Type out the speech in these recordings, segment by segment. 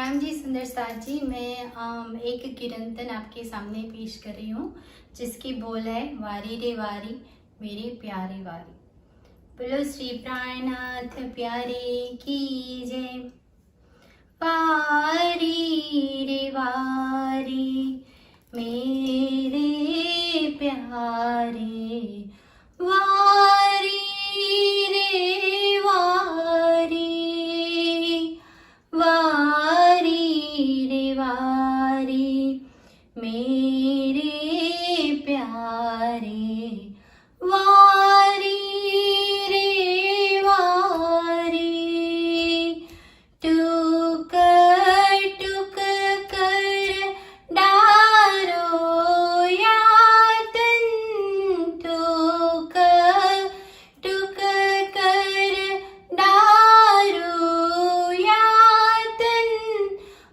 प्रणाम जी सुंदर साथ जी। मैं एक कीर्तन आपके सामने पेश कर रही हूँ जिसकी बोल है वारी रे वारी मेरे प्यारे वारी। बोलो श्री प्राणनाथ प्यारे की जय। वारी रे वारी मेरे प्यारे वारी रे वारी वारी रे वारी मेरे प्यारे वारी रे वारी। टुक टुक कर डारो यातन, टुक टुक कर डारो यातन।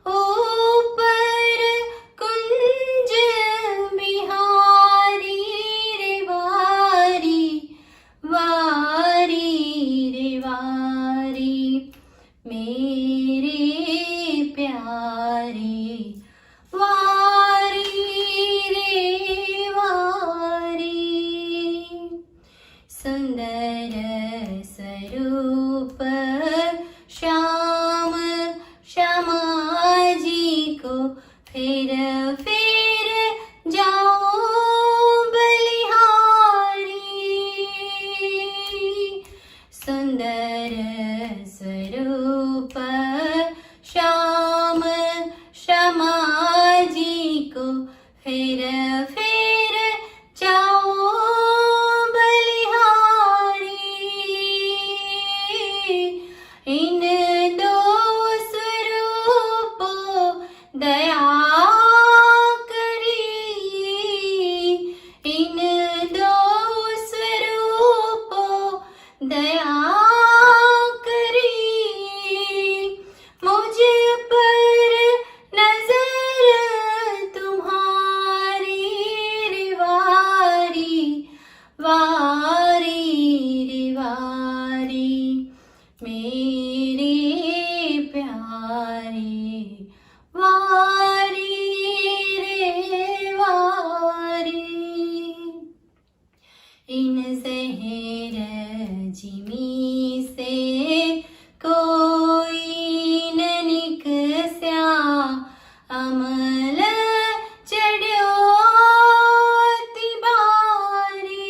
ऊपर कुंज बिहारी रे वारी वारी रे वारी मेरे प्यारे वारी रे वारी। सुंदर स्वरूप श्याम श्यामा जी को फिर जाओ बलिहारी। सुंदर स्वरूप श्याम श्यामा जी को फिर जाओ बलिहारी। इन दो स्वरूपों दया करी, इन दो स्वरूपों दया करी। मुझ पर नजर तुम्हारी रे वारी वारी रे वारी मेरे प्यारे वारी रे वारी। इन जहर जिमी से कोई न निकस्या, अमल चढ़्यो तिबारी।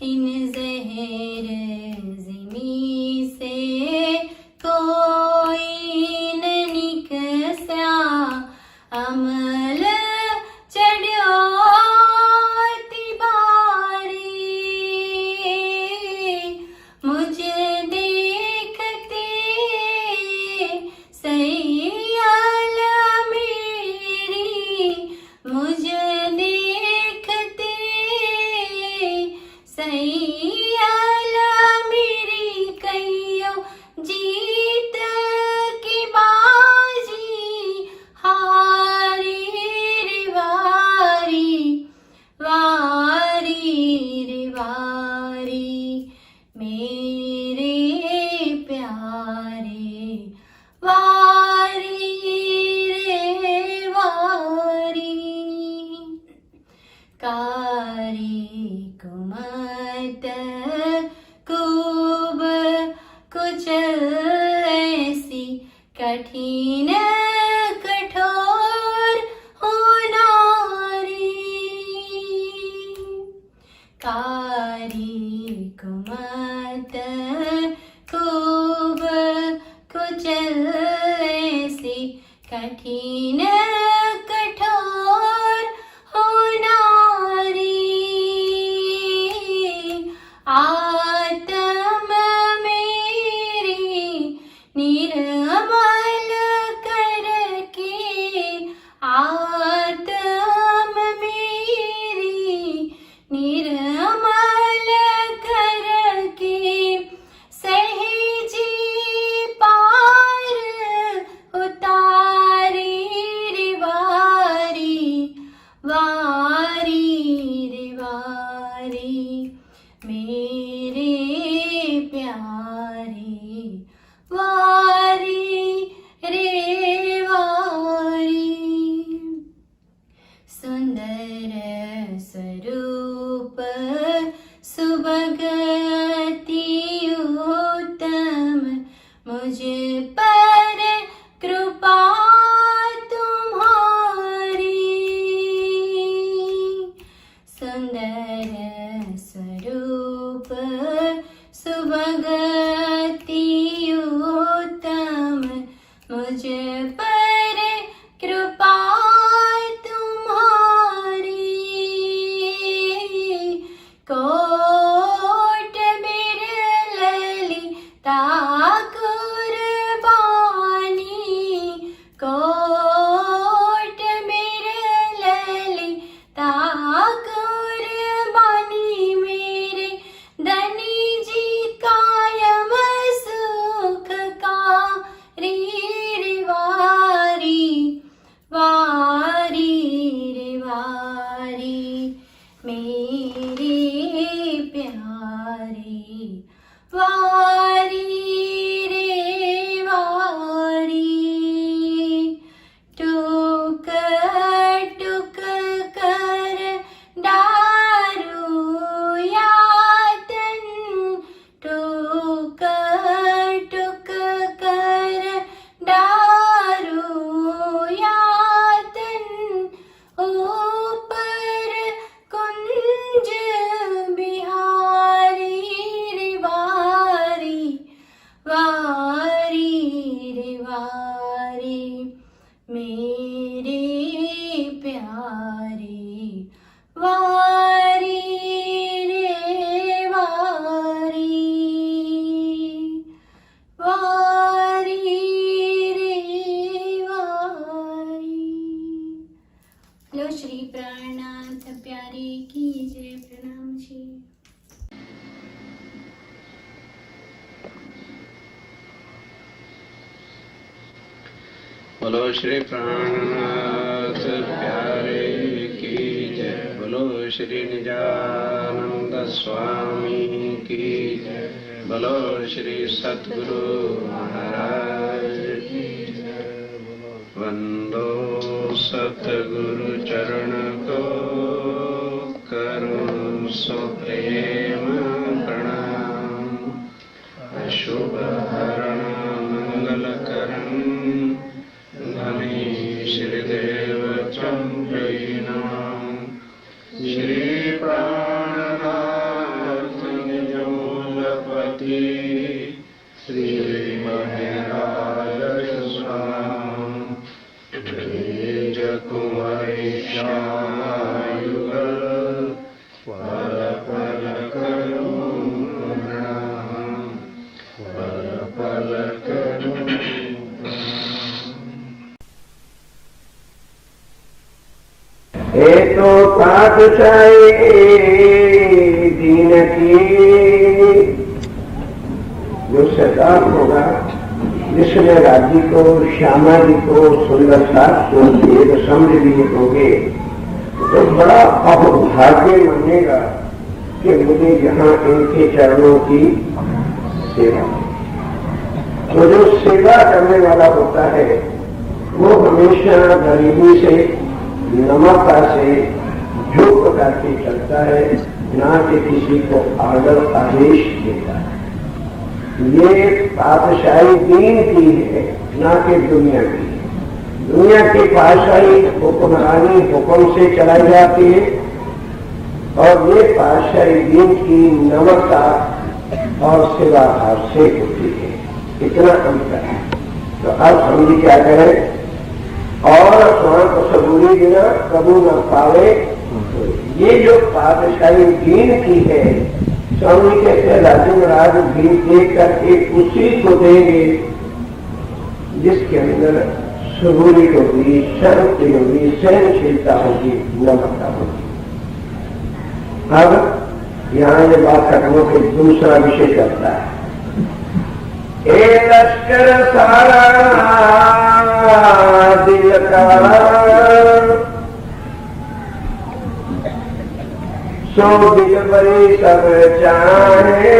इन जहर जिमी से कोई न निकस्या, अमल चढ़्यो तिबारी। मुझे देखते सैयाल मेरी, मुझे देखते सैयाल मेरी। कहियो जीत की बाजी हारी रे वारी वारी रे वारी मेरे प्यारे वारी रे वारी। कारी कुमत खूब कुचल ऐसी कठिन कठोर हो नारी। कारी कुमत खूब कुचल ऐसी कठिन कठोर हो नारी। आत्म मेरी निर्मल करके, आत्म मेरी निर्मल करके सहजी पार उतारी रे वारी वारी रे वारी मेरे प्यारे वारी सुभगति उत्तम, मुझ पर कृपा तुम्हारी। सुंदर स्वरूप सुभगति उत्तम, मुझ पर कृपा तुम्हारी। कोट बिरललिता कुर्बानी, कोट बिरललिता कुर्बानी, मेरे धनी जी कायम सुख कारी रे वारी, वारी रे वारी, मेरे प्यारे वारी रे वारी। टुक टुक कर डारू यातन, टुक टुक कर डारू यातन, ऊपर कुंज बिहारी रे वारी, वारी रे वारी, मेरे प्यारे वारी रे वारी, वारी रे वारी। लो श्री प्राणनाथ प्यारे की जय। प्रणाम जी। बोलो श्री प्राणनाथ प्यारे की जय। बोलो श्री निजानंद स्वामी की जय। बोलो श्री सद्गुरु महाराज की जय। वंदो सतगुरु चरण को करो सो प्रेम प्रणाम। अशुभ हरण मंगल करण श्रीदेव चंद्रनाम। श्री प्राणनाथ निजमूलपति श्री महाराज स्वाम। द्विज कुंवरी श्यामायुगल, पल पल करूं प्रणाम, पल पल करूं। एक तो पातशाही दीन की जो सरकार होगा, जिसमें राज्य को, श्यामा जी को, सुंदरता को, वेद समृद्धि होंगे, तो बड़ा अभाग्य मानेगा कि मुझे यहाँ इनके चरणों की सेवा। तो जो सेवा करने वाला होता है वो हमेशा गरीबी से, नम्रता से, झुक करके चलता है, ना कि किसी को आदर आदेश देता है। ये पातशाही दीन की है, ना कि दुनिया की। दुनिया की पातशाही हुक्मरानी हुक्म से चलाई जाती है और ये पातशाही दीन की नम्रता और सेवा भाव से होती है। इतना अंतर है। तो अब हम जी क्या करें? और स्वान को सबूरी बिना कबू न पावे। ये जो पातशाही दीन की है, स्वामी कहते राजू राज भी देख करके उसी को देंगे जिसके अंदर सबूरी होगी, शांति होगी, सहनशीलता होगी, नम्रता होगी। अब यहाँ ये बात करने के दूसरा विषय करता है। ए लश्कर सारा दिल का सो दिल बड़ी सब चाहे।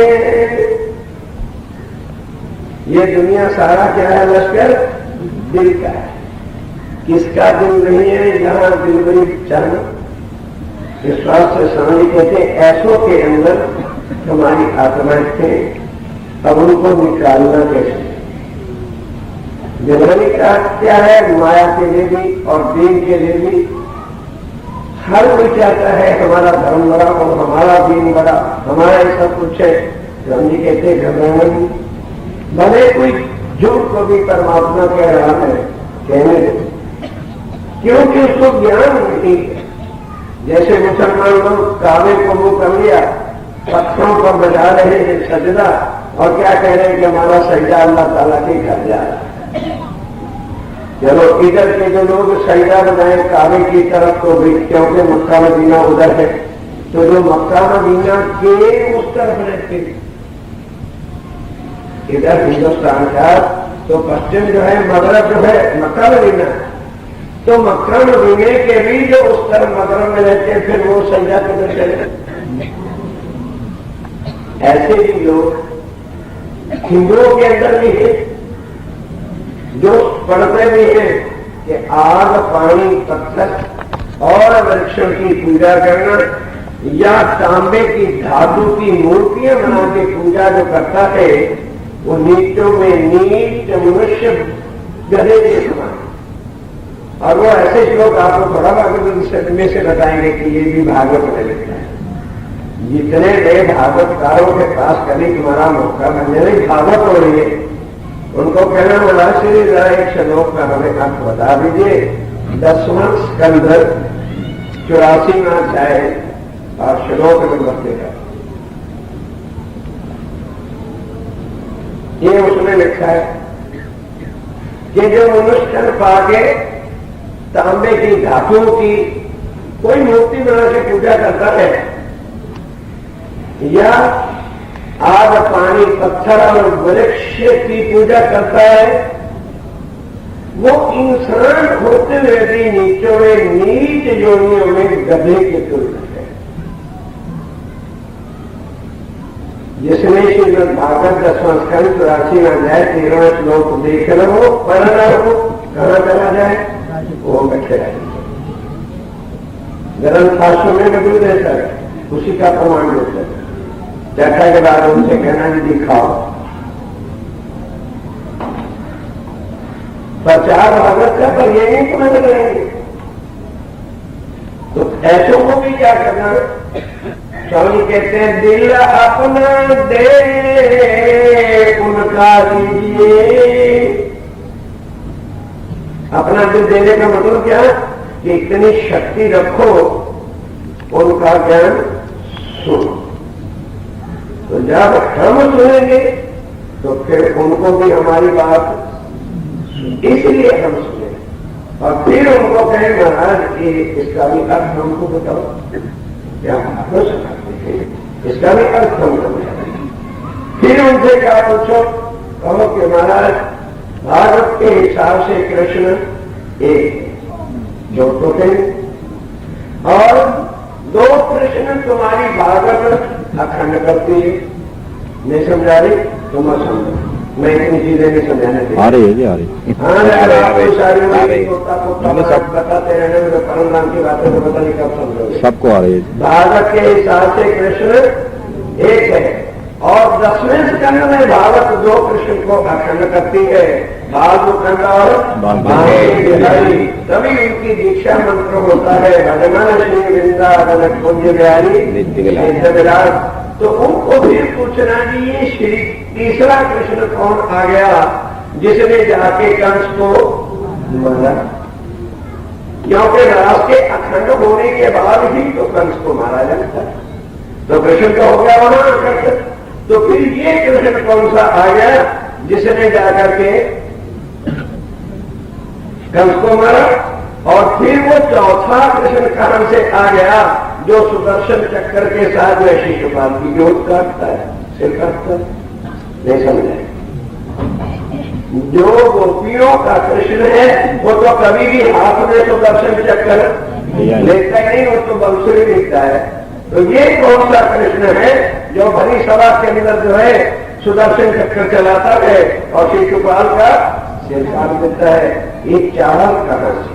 ये दुनिया सारा क्या है? लश्कर दिल का है। किसका दिल नहीं है जहां दिल बड़ी चाहे? विश्वास से स्वामी कहते हैं ऐसों के अंदर हमारी आत्माएं थे, अब उनको निकालना कैसे? जनरली क्या है, माया के लिए भी और दीन के लिए भी हर कोई चाहता है हमारा धर्म बड़ा और हमारा दीन बड़ा, हमारा ये सब कुछ है। राम जी कहते घबराना नहीं, भले कोई झूठ को भी परमात्मा कह रहा है कहने दो, क्योंकि उसको ज्ञान नहीं है। जैसे मुसलमान लोग काबे को मुंह कर लिया, पत्थरों पर बजा रहे हैं सजदा, और क्या कह रहे हैं कि हमारा सजदा अल्लाह ताला के घर जा रहा है। चलो इधर के जो लोग सजदा बजाएं काबे की तरफ, तो भी क्योंकि मक्का मदीना उधर है, तो जो मक्का मदीना के उस तरफ रहते, इधर हिंदुस्तान का तो पश्चिम जो है, मगरब जो है मक्का मदीना, तो मक्का मदीने के भी जो उस तरफ मगरब में रहते, फिर वो सजदा किधर चले? ऐसे भी लोग हिंदुओं के अंदर भी है जो पढ़ते भी हैं कि आग, पानी, पत्थर और वृक्षों की पूजा करना, या तांबे की धातु की मूर्तियां बना के पूजा जो करता है, वो नीचों में नीच मनुष्य गधे के समान। और वो ऐसे श्लोक आपको बड़ा भागवत में से बताएंगे कि ये भी भागवत में लिखता है। जितने नए भागवतकारों के पास कभी तुम्हारा मौका बनने नहीं, भागवत हो रही है, उनको कहना बोला श्री जरा एक श्लोक का हमें अर्थ बता दीजिए। 10वां स्कंध 84वां अध्याय और श्लोक नंबर 13, ये उसमें लिखा है कि जो मनुष्य पाके तांबे की धातुओं की कोई मूर्ति बना के पूजा करता है, या आग, पानी, पत्थर और वृक्ष की पूजा करता है, वो इंसान होते हुए भी नीचों में नीच योनियों में गधे के तुल्य है। जिसमें श्रीमद् भागवत 10वां स्कंध 84वां अध्याय 13वां श्लोक देख लो, पढ़ लो, कहां चला जाए वो बैठे रहे। ग्रंथ शास्त्र में मौजूद है सर, उसी का प्रमाण देते हैं। चर्चा के बाद उनसे कहना जी दिखाओ, प्रचार भागवत का पर ये नहीं समझ करेंगे, तो ऐसों को भी क्या करना? स्वामी कहते हैं दिल अपना दे उनका दीजिए। अपना दिल देने का मतलब क्या? कि इतनी शक्ति रखो उनका ज्ञान सुनो। तो जब हम सुनेंगे तो फिर उनको भी हमारी बात, इसलिए हम सुने और फिर उनको कहें महाराज कि इसका भी अर्थ हमको बताओ, क्या आप सुनाते हैं, इसका भी अर्थ हम समझाते। फिर उनसे क्या पूछो, कहो कि महाराज भारत के हिसाब से कृष्ण एक जो तो थे, और दो कृष्ण तुम्हारी भागवत अखंड करती है। नहीं समझा रही तुम समझो, मैं इतनी चीजें नहीं समझाने दी। आ रही है जी, आ रही। हाँ आपको सारी सब बताते रहने में परम नाम की बातें तो पता नहीं कब समझोगे। सबको आ रही है। भागवत के हिसाब से कृष्ण एक है, और 10वें स्कंध में भागवत दो कृष्ण को अखंड करती है, भागवत और बिहारी। तभी उनकी दीक्षा मंत्र होता है भजमान श्री वृंदावन कुंज बिहारी। तो उनको फिर पूछना जी ये श्री तीसरा कृष्ण कौन आ गया जिसने जाके कंस को मारा? क्योंकि रास के अखंड होने के बाद ही तो कंस को मारा जाता है, तो कृष्ण का हो गया वहां अखंड। तो फिर ये कृष्ण कौन सा आ गया जिसने जाकर के कंस को मारा? और फिर वो चौथा कृष्ण कहां से आ गया जो सुदर्शन चक्कर के साथ में शिशुपाल की जोत काटता है, सिर काटता है? नहीं समझे। जो गोपियों का कृष्ण है वो तो कभी भी हाथ में सुदर्शन चक्कर लेता ही नहीं, वो तो बंसुरी लेता है। तो ये कौन सा कृष्ण है जो भरी सभा के अंदर जो है सुदर्शन चक्कर चलाता है और शिशुपाल का सिर काट देता है? ये चाल कहां से?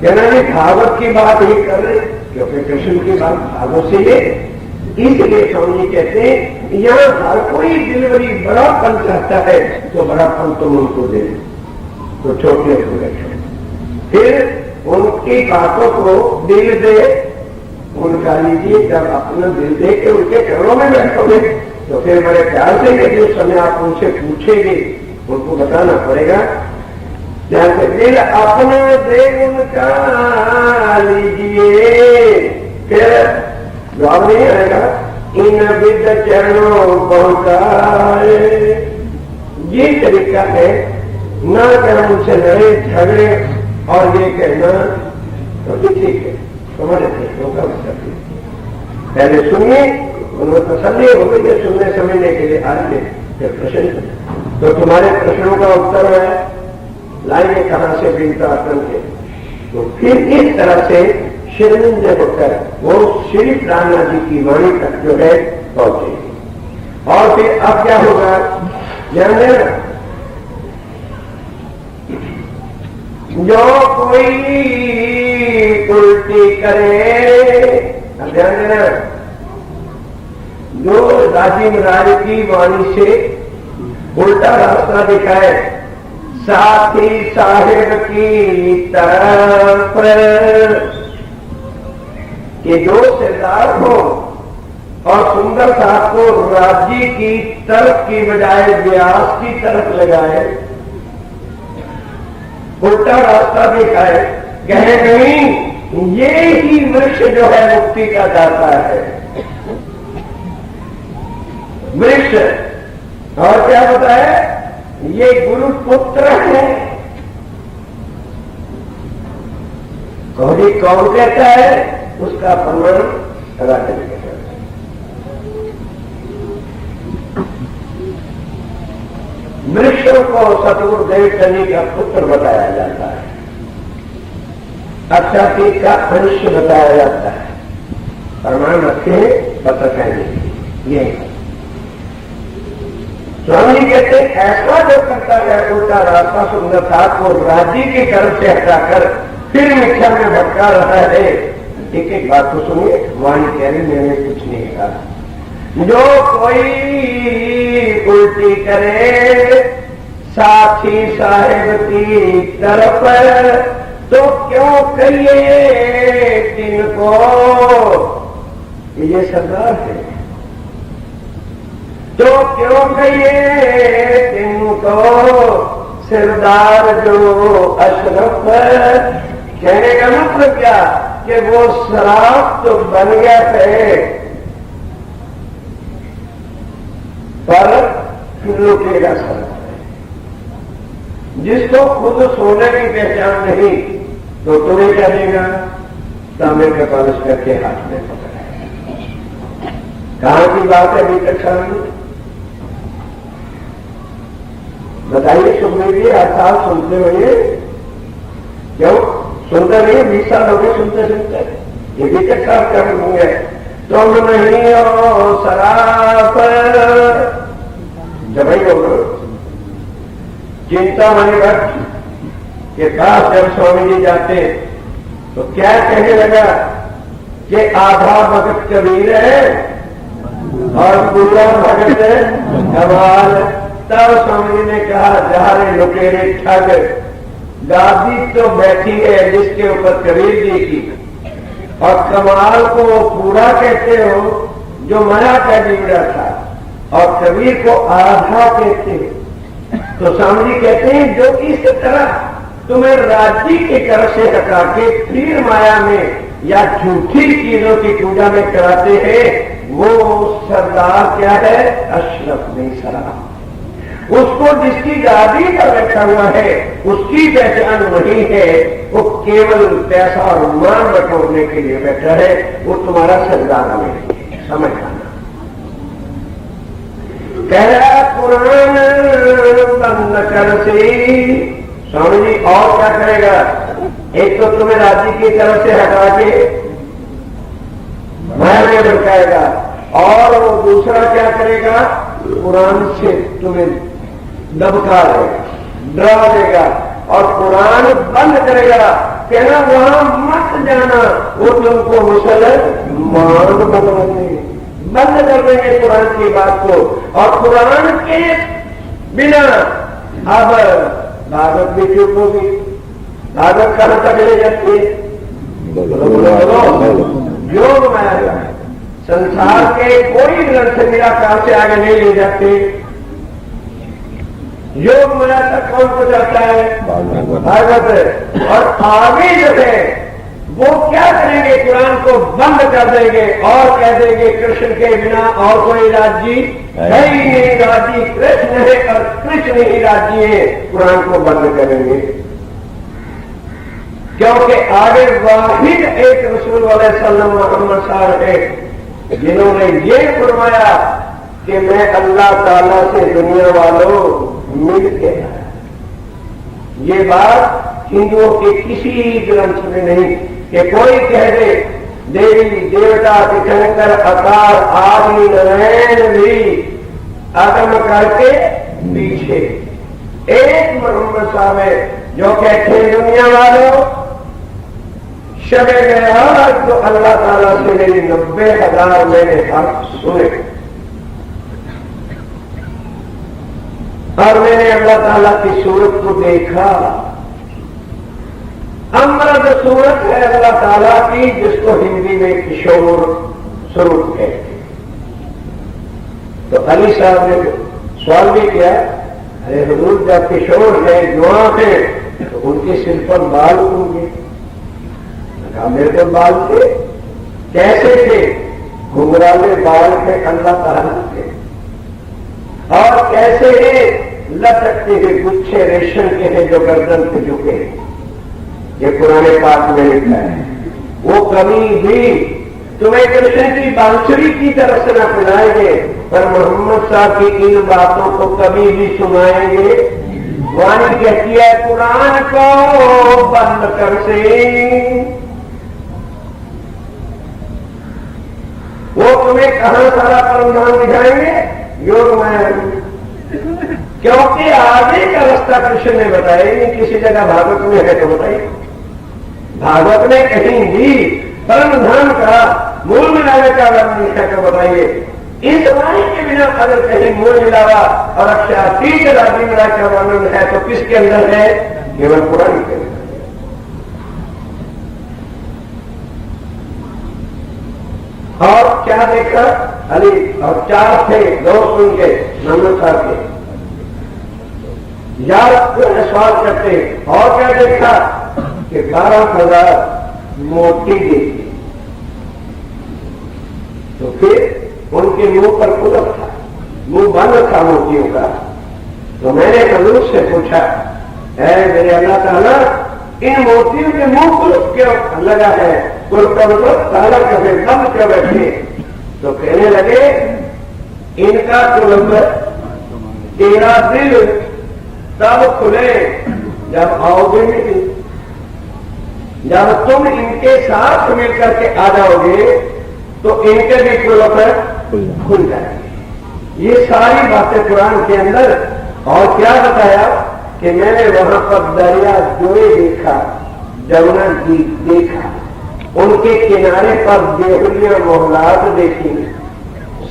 कहना भागवत की बात ही कर रहे, क्योंकि कृष्ण की बात भागवत से ये, इसलिए स्वामी जी कहते हैं यहाँ हर कोई डिलीवरी बड़ापन चाहता है, तो बड़ापन तुम उनको दे, तो छोटे को रखो, फिर उनकी बातों को दिल दे, उनका लीजिए। जब अपना दिल दे के उनके चरणों में बैठोगे तो फिर बड़े प्यार से जिस समय आप उनसे पूछेंगे उनको बताना पड़ेगा। जैसे दिल अपना दे उनका लीजिए, फिर जवाब नहीं आएगा, इन विद चरणों पहुंचाए। ये तरीका है, ना कर उनसे लड़े झगड़े और ये कहना तो भी ठीक है, हमारे प्रश्नों का उत्तर पहले सुनिए, उन्हें तसल्ली हो गई है सुनने समझने के लिए आगे फिर प्रश्न। तो तुम्हारे प्रश्नों का उत्तर है लाएंगे कहां से वृंदावन के, तो फिर इस तरह से शिवलिंग होकर वो श्री प्राणनाथ जी की वाणी तक जो है पहुंचेगी। और फिर अब क्या होगा ध्यान देना, जो कोई उल्टी करे, ध्यान देना, जो राजी महाराज की वाणी से उल्टा रास्ता दिखाए, साथी साहेब की तरफ कि जो सरदार हो और सुंदर साहब को राज्य की तरफ की बजाय व्यास की तरफ लगाए, उल्टा रास्ता दिखाए, कहे नहीं ये ही वृक्ष जो है मुक्ति का दाता है, वृक्ष। और क्या बताया, ये गुरु पुत्र है। कौन कहता है उसका प्रमाण राजन के साथ। वृक्षों को सतगुरुदेव शनि का पुत्र बताया जाता है, अक्षाती का अंश बताया जाता है, प्रमाण रखे पता कहने ये स्वामी जी कहते ऐसा जो करता है उल्टा रास्ता सुंदरता को राज्य की तरफ से हटाकर फिर मिथ्या में भटका रहा है। एक एक बात तो सुनिए, वाणी कह रही मैंने कुछ नहीं कहा। जो कोई उल्टी करे साथी साहेब की तरफ, तो क्यों कहिए तिनको, ये सरदार है, तो क्यों कहिए तिनको सरदार जो अशरफ। कहने का मतलब क्या कि वो शराब तो बन गया है पर लुटेगा शराब है। जिसको खुद सोने की पहचान नहीं तो तुम्हें क्या देगा, तांबे का कलश करके हाथ में पकड़ा। कहां की बात है अभी तक सामने बताइए। सुखदेव जी हर साल सुनते हुए, क्यों सुनते नहीं, 20 साल हो गए सुनते सुनते, ये भी तक साफ कर होंगे। तुम नहीं हो शराब जब ही होगा चिंता मणि भट्ट के पास जब स्वामी जी जाते तो क्या कहने लगा कि आधा भगत कबीर है और पूरा भगत है कमाल। तब स्वामी जी ने कहा जा रे लुटेरे ठग, गादी तो बैठी है जिसके ऊपर कबीर जी की, और कमाल को पूरा कहते हो जो माया का जीवड़ा था, और कबीर को आधा कहते हो। तो स्वामी जी कहते हैं जो इस तरह तुम्हें राज्य की तरफ से हटा के फिर माया में या झूठी चीजों की पूजा में कराते हैं, वो सरदार क्या है, अशरफ नहीं शराब। उसको जिसकी गादी पर बैठा हुआ है उसकी पहचान वही है, वो केवल पैसा और मान बटोरने के लिए बैठा है, वो तुम्हारा सरदार नहीं समझ आना। कह रहा पुराण बंद कर से स्वामी जी और क्या करेगा, एक तो तुम्हें राज्य की तरफ से हटा के माया में भटकाएगा, और वो दूसरा क्या करेगा, कुरान से तुम्हें दबका देगा, डरा देगा और कुरान बंद करेगा। कहना वहां मत जाना, वो तुमको मुसलमान बना देंगे, बंद कर देंगे कुरान की बात को। और कुरान के बिना अब भागवत भी चुप होगी। भागवत कहां तक ले जाती है? योग माया। संसार के कोई ग्रंथ निराकार से आगे नहीं ले जाते। योग माया तक कौन पहुंचाता है? भागवत। और आगे जो है वो क्या करेंगे? कुरान को बंद कर देंगे और कह देंगे कृष्ण के बिना और कोई राज्य है ही नहीं, राज्य कृष्ण है और कृष्ण ही राज्य है। कुरान को बंद करेंगे क्योंकि आगे वाहिद एक रसूल सल्लल्लाहु अलैहि वसल्लम है जिन्होंने ये फरमाया कि मैं अल्लाह ताला से दुनिया वालों मिल के आया। ये बात हिंदुओं के किसी ग्रंथ में नहीं कि कोई कह दे देवी देवता तीर्थंकर अकार आदि नारायण भी आगम करके पीछे एक मोहम्मद साहब है जो कहते हैं दुनिया वालों शबे मेराज तो अल्लाह ताला से मेरी 90,000 मैंने हक सुने और मैंने अल्लाह ताला की सूरत को देखा। अमृत सूरत है अल्लाह ताला की जिसको हिंदी में किशोर स्वरूप कहते हैं। तो अली साहब ने सवाल भी किया, अरे हुजूर जब किशोर है जवान है तो उनके सिर पर बाल होंगे? मेरे तो बाल थे। कैसे थे? घुंघराले बाल थे अल्लाह ताला के। और कैसे है? लटकते हुए गुच्छे रेशम के हैं जो गर्दन पे झुके हैं। ये पुराने पाक में लिखा है। वो कभी भी तुम्हें कृष्ण की बांसुरी की तरफ से न पिलाएंगे पर मोहम्मद साहब की इन बातों को कभी भी सुनाएंगे। वाणी कहती है कुरान को बंद कर से वो तुम्हें कहां सारा परमधान दिखाएंगे? योग माया। क्योंकि आगे का रास्ता कृष्ण ने बताया नहीं, किसी जगह भागवत में है तो बताइए। भागवत ने कहीं भी परमधान का मूल मिलावे का वर्णन है तो बताइए। इस वाणी के बिना अगर कहीं मूल मिलावा और अक्षरातीत राज्य मिला का वर्णन है तो किसके अंदर है? केवल पुराण के अंदर। और क्या देखा? अली और 4 थे दोस्त उनके मोहम्मद साहब के यार सवाल करते। और क्या देखा कि 12,000 मोती देखी। तो फिर उनके मुंह पर कुलप था, मुंह बंद था मोतियों का। तो मैंने हजूर से पूछा, ऐ मेरे अल्लाह ताला इन मोतियों के मुंह कुलप क्यों लगा है? कुलप का मतलब ताला कभी बंद कर बैठे। तो कहने लगे इनका कुलप तेरा दिल तब खुले जब आओगे नहीं। जब तुम इनके साथ मिलकर के आ जाओगे तो इनके भी कुलप खुल जाएंगे। ये सारी बातें कुरान के अंदर। और क्या बताया कि मैंने वहां पर दरिया जोए देखा, जमुना जी देखा, उनके किनारे पर देहलियां मोहलात देखी,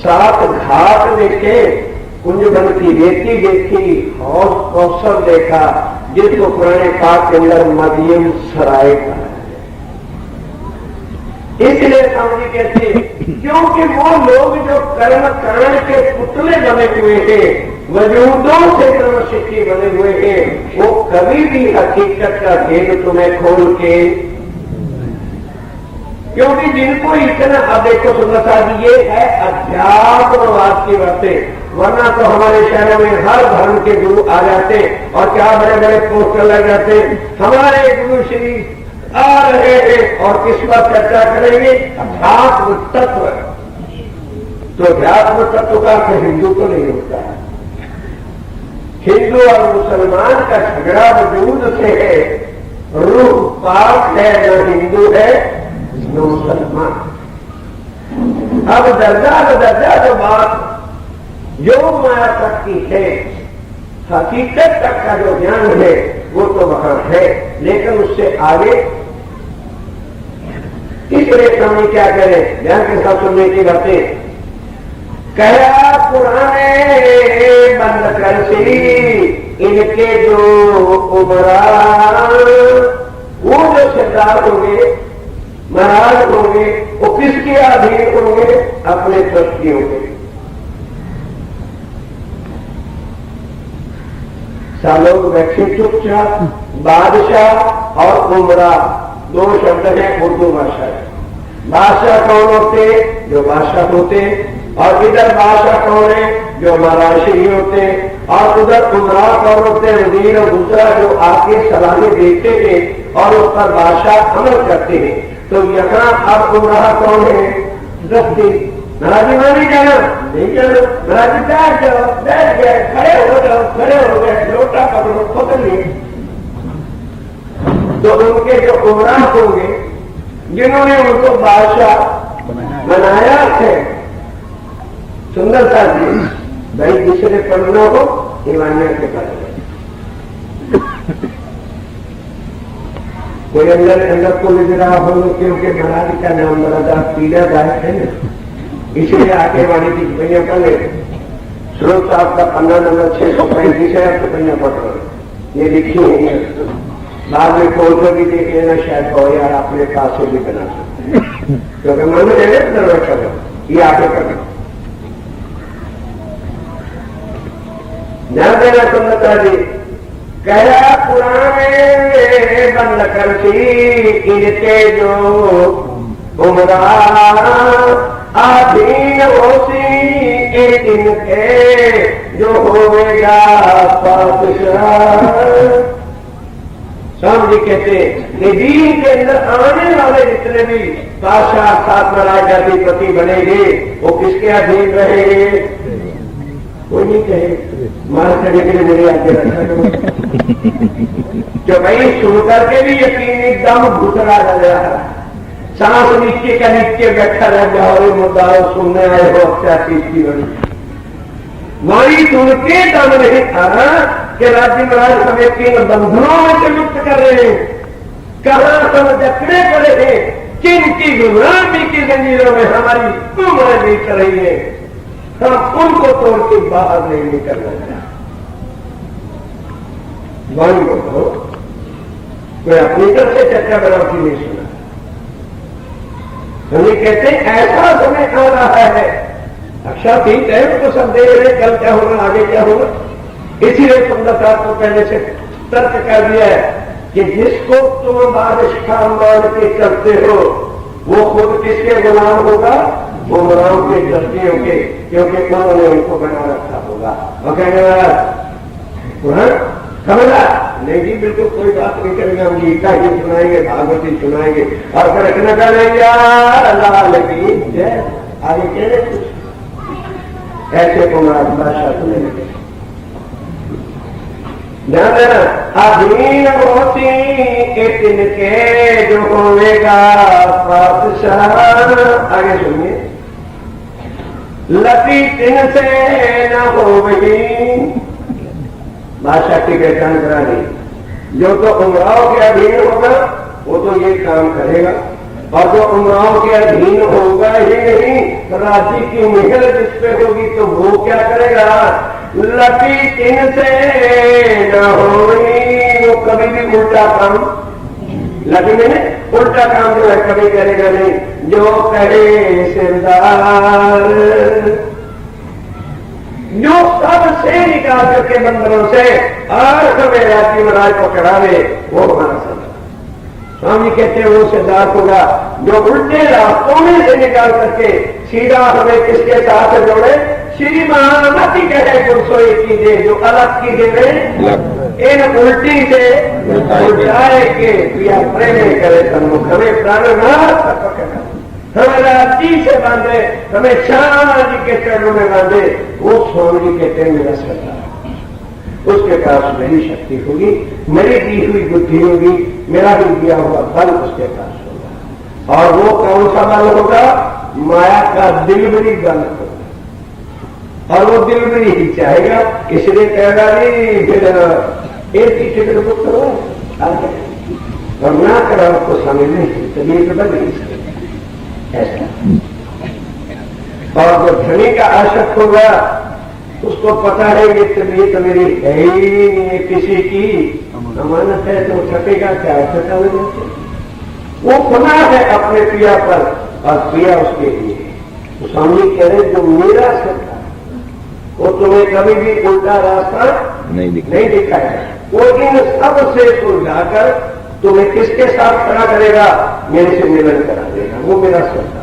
7 घाट देखे, कुंजबन की रेती देखी, हौज कौसर देखा जिसको पुराने पाक के अंदर मदियम सराय का है। इसलिए स्वामी कहते क्योंकि वो लोग जो कर्म कांड के पुतले बने हुए थे, वजूदों से कर्म सिद्धि बने हुए थे, वो कभी भी हकीकत का भेद तुम्हें खोल के, क्योंकि जिनको इतना, अब देखो सुंदरता जी ये है अध्यात्मवाद की बातें। वरना तो हमारे शहरों में हर धर्म के गुरु आ जाते और क्या बड़े बड़े पोस्टर लग जाते, हमारे गुरु श्री आ रहे हैं और किस पर चर्चा करेंगे? अध्यात्म तत्व। तो अध्यात्म तत्व का अर्थ हिंदू को नहीं होता है। हिंदू और मुसलमान का झगड़ा वजूद से है, रूह पाक है, न हिंदू है न मुसलमान। अब दर्जा जो बात योग माया तक की है, हकीकत तक का जो ज्ञान है वो तो वहां है, लेकिन उससे आगे इसलिए स्वामी क्या करें, ध्यान के साथ सुनने की बातें। कहा पुराने बंद कर सी इनके जो उमरा, वो जो सरदार होंगे, महाराज होंगे, वो किसके अधीन होंगे? अपने ट्रस्टियों के। सब लोग बैठे चुपचाप। बादशाह और उमरा दो शब्द हैं उर्दू भाषा में। बादशाह कौन होते? जो बादशाह होते, और इधर बादशाह कौन है? जो महाराष्ट्री होते, और उधर उमरा कौन होते? वजीर और दूसरा जो आके सलाहें देते हैं और उस पर बादशाह अमल करते हैं। तो यहाँ अब उमरा कौन है? ट्रस्टी। महाराज जी नहीं जाना, नहीं जाना, महाराज जी बैठ जाओ, बैठ गए, खड़े हो जाओ, खड़े हो गए, लोटा पकड़ो, पकड़ लिए। तो उनके जो उमरा होंगे, जिन्होंने उनको बादशाह बनाया है, सुंदरता जी भाई दूसरे पढ़ना हो ईमानियत के पास। कोई अंदर को ले रहा हो, क्योंकि महाराज का नाम बड़ा पीड़ादायक है ना, इसलिए आगे वाली की पहिया कर ले। स्रोत साहब का पन्ना नंबर 635 है, तो पहिया पढ़ रहे, ये लिखी है। बाद में खोल कर भी देख लेना, शायद हो यार अपने पास से भी बना सकते, क्योंकि मन में जरूरत करो, ये आगे करना। ध्यान देना सुंदरता जी। कहा पुराने बंद कर सी इनके जो उमरा, अधीन होती इनके जो होगा पातशाह। स्वामी जी कहते कि दीन के अंदर आने वाले जितने भी बादशाह सात राज्याधिपति बनेंगे, वो किसके अधीन रहेंगे? कोई नहीं कहे मार करने के लिए मेरे आगे रखा जो भाई सुन करके भी यकीन एकदम घुसरा जा रहा है। सांस नीचे का नीचे बैठा रह जाओ, मुद्दा सुनने आए हो क्या चीज की बड़ी वही सुन के दम नहीं था कि राज्य महाराज हमें किन बंधनों में से मुक्त कर रहे हैं, कहां हम जकड़े पड़े हैं, किन की गुलामी की जंजीरों में हमारी उम्र बीत रही है, हम उनको तोड़ के बाहर नहीं निकलना चाहते। वाणी बोलो, कोई अपनी तरफ से चर्चा बनाती नहीं सुना। हम ये कहते हैं ऐसा समय आ रहा है, अच्छा ठीक है, तो सब देख रहे कल क्या होगा, आगे क्या होगा। इसीलिए सुंदर साहब को पहले से तर्क कर दिया है कि जिसको तुम बादशाह मान के करते हो, वो खुद किसके गुलाम होगा? गुमराहों के दस्तियों के, क्योंकि उन्होंने उनको बना रखा होगा। और कहने समझा नहीं जी, बिल्कुल कोई बात नहीं करेंगे, हम गीता ही सुनाएंगे, भागवती सुनाएंगे और फिर रखना करेंगे लाल की जय। आगे कह रहे कुछ ऐसे कुमार भाषा सुनेंगे। ध्यान देना, अधीन होती इनके जो होगा पातशाह। आगे सुनिए, लती तिन से न होगी, बादशाह की पहचान करा दी। जो तो उमराव के अधीन होगा वो तो ये काम करेगा, और जो उमराव के अधीन होगा ही नहीं, राज्य की निगल जिस पे होगी तो वो क्या करेगा? लती तिन से न होगी, वो कभी भी उल्टा काम, लती में उल्टा काम जो है कभी करेगा नहीं। जो कहे सरदार, जो सबसे निकाल करके बंदरों से और हमें राज्य महाराज को करावे, वो हमारा सरदार। स्वामी कहते हैं वो सरदार होगा जो उल्टे रास्तों में से निकाल करके सीधा हमें किसके साथ जोड़े? श्री महामती कहे गुरसोई की दे, जो अलग की दे इन उल्टी से उल्टाए के प्रिया प्रेम करे सन्मुख, हमें प्राणनाथ पकड़ा, हमें राजी से बांधे, हमें श्याम जी के चरणों में बांधे। वो स्वामी जी कहते हैं मेरा सरदार, उसके पास मेरी शक्ति होगी, मेरी दी हुई बुद्धि होगी, मेरा भी दिया हुआ बल उसके पास होगा। और वो कौन सा बल होगा? माया का दिलबरी बल होगा, और वो दिलबरी ही चाहेगा। इसलिए कहेगा नहीं फिर एक ही टिकट बुक करो और ना करो, आपको समझ नहीं, तभी तो बन नहीं सकते। ऐसा। और जो धनी का आशक होगा उसको पता है ये तबीयत मेरी है ही नहीं, है किसी की अमानत है, तो छटेगा क्या, छटा लेना चाहिए। वो गुनाह है अपने पिया पर और पिया उसके लिए। तो स्वामी कह रहे जो मेरा सत्ता वो तुम्हें कभी भी उल्टा रास्ता नहीं दिखाएगा। वो इन सब से सुलझाकर तुम्हें किसके साथ खड़ा करेगा, मेरे से मिलन करा देगा। वो मेरा सत्ता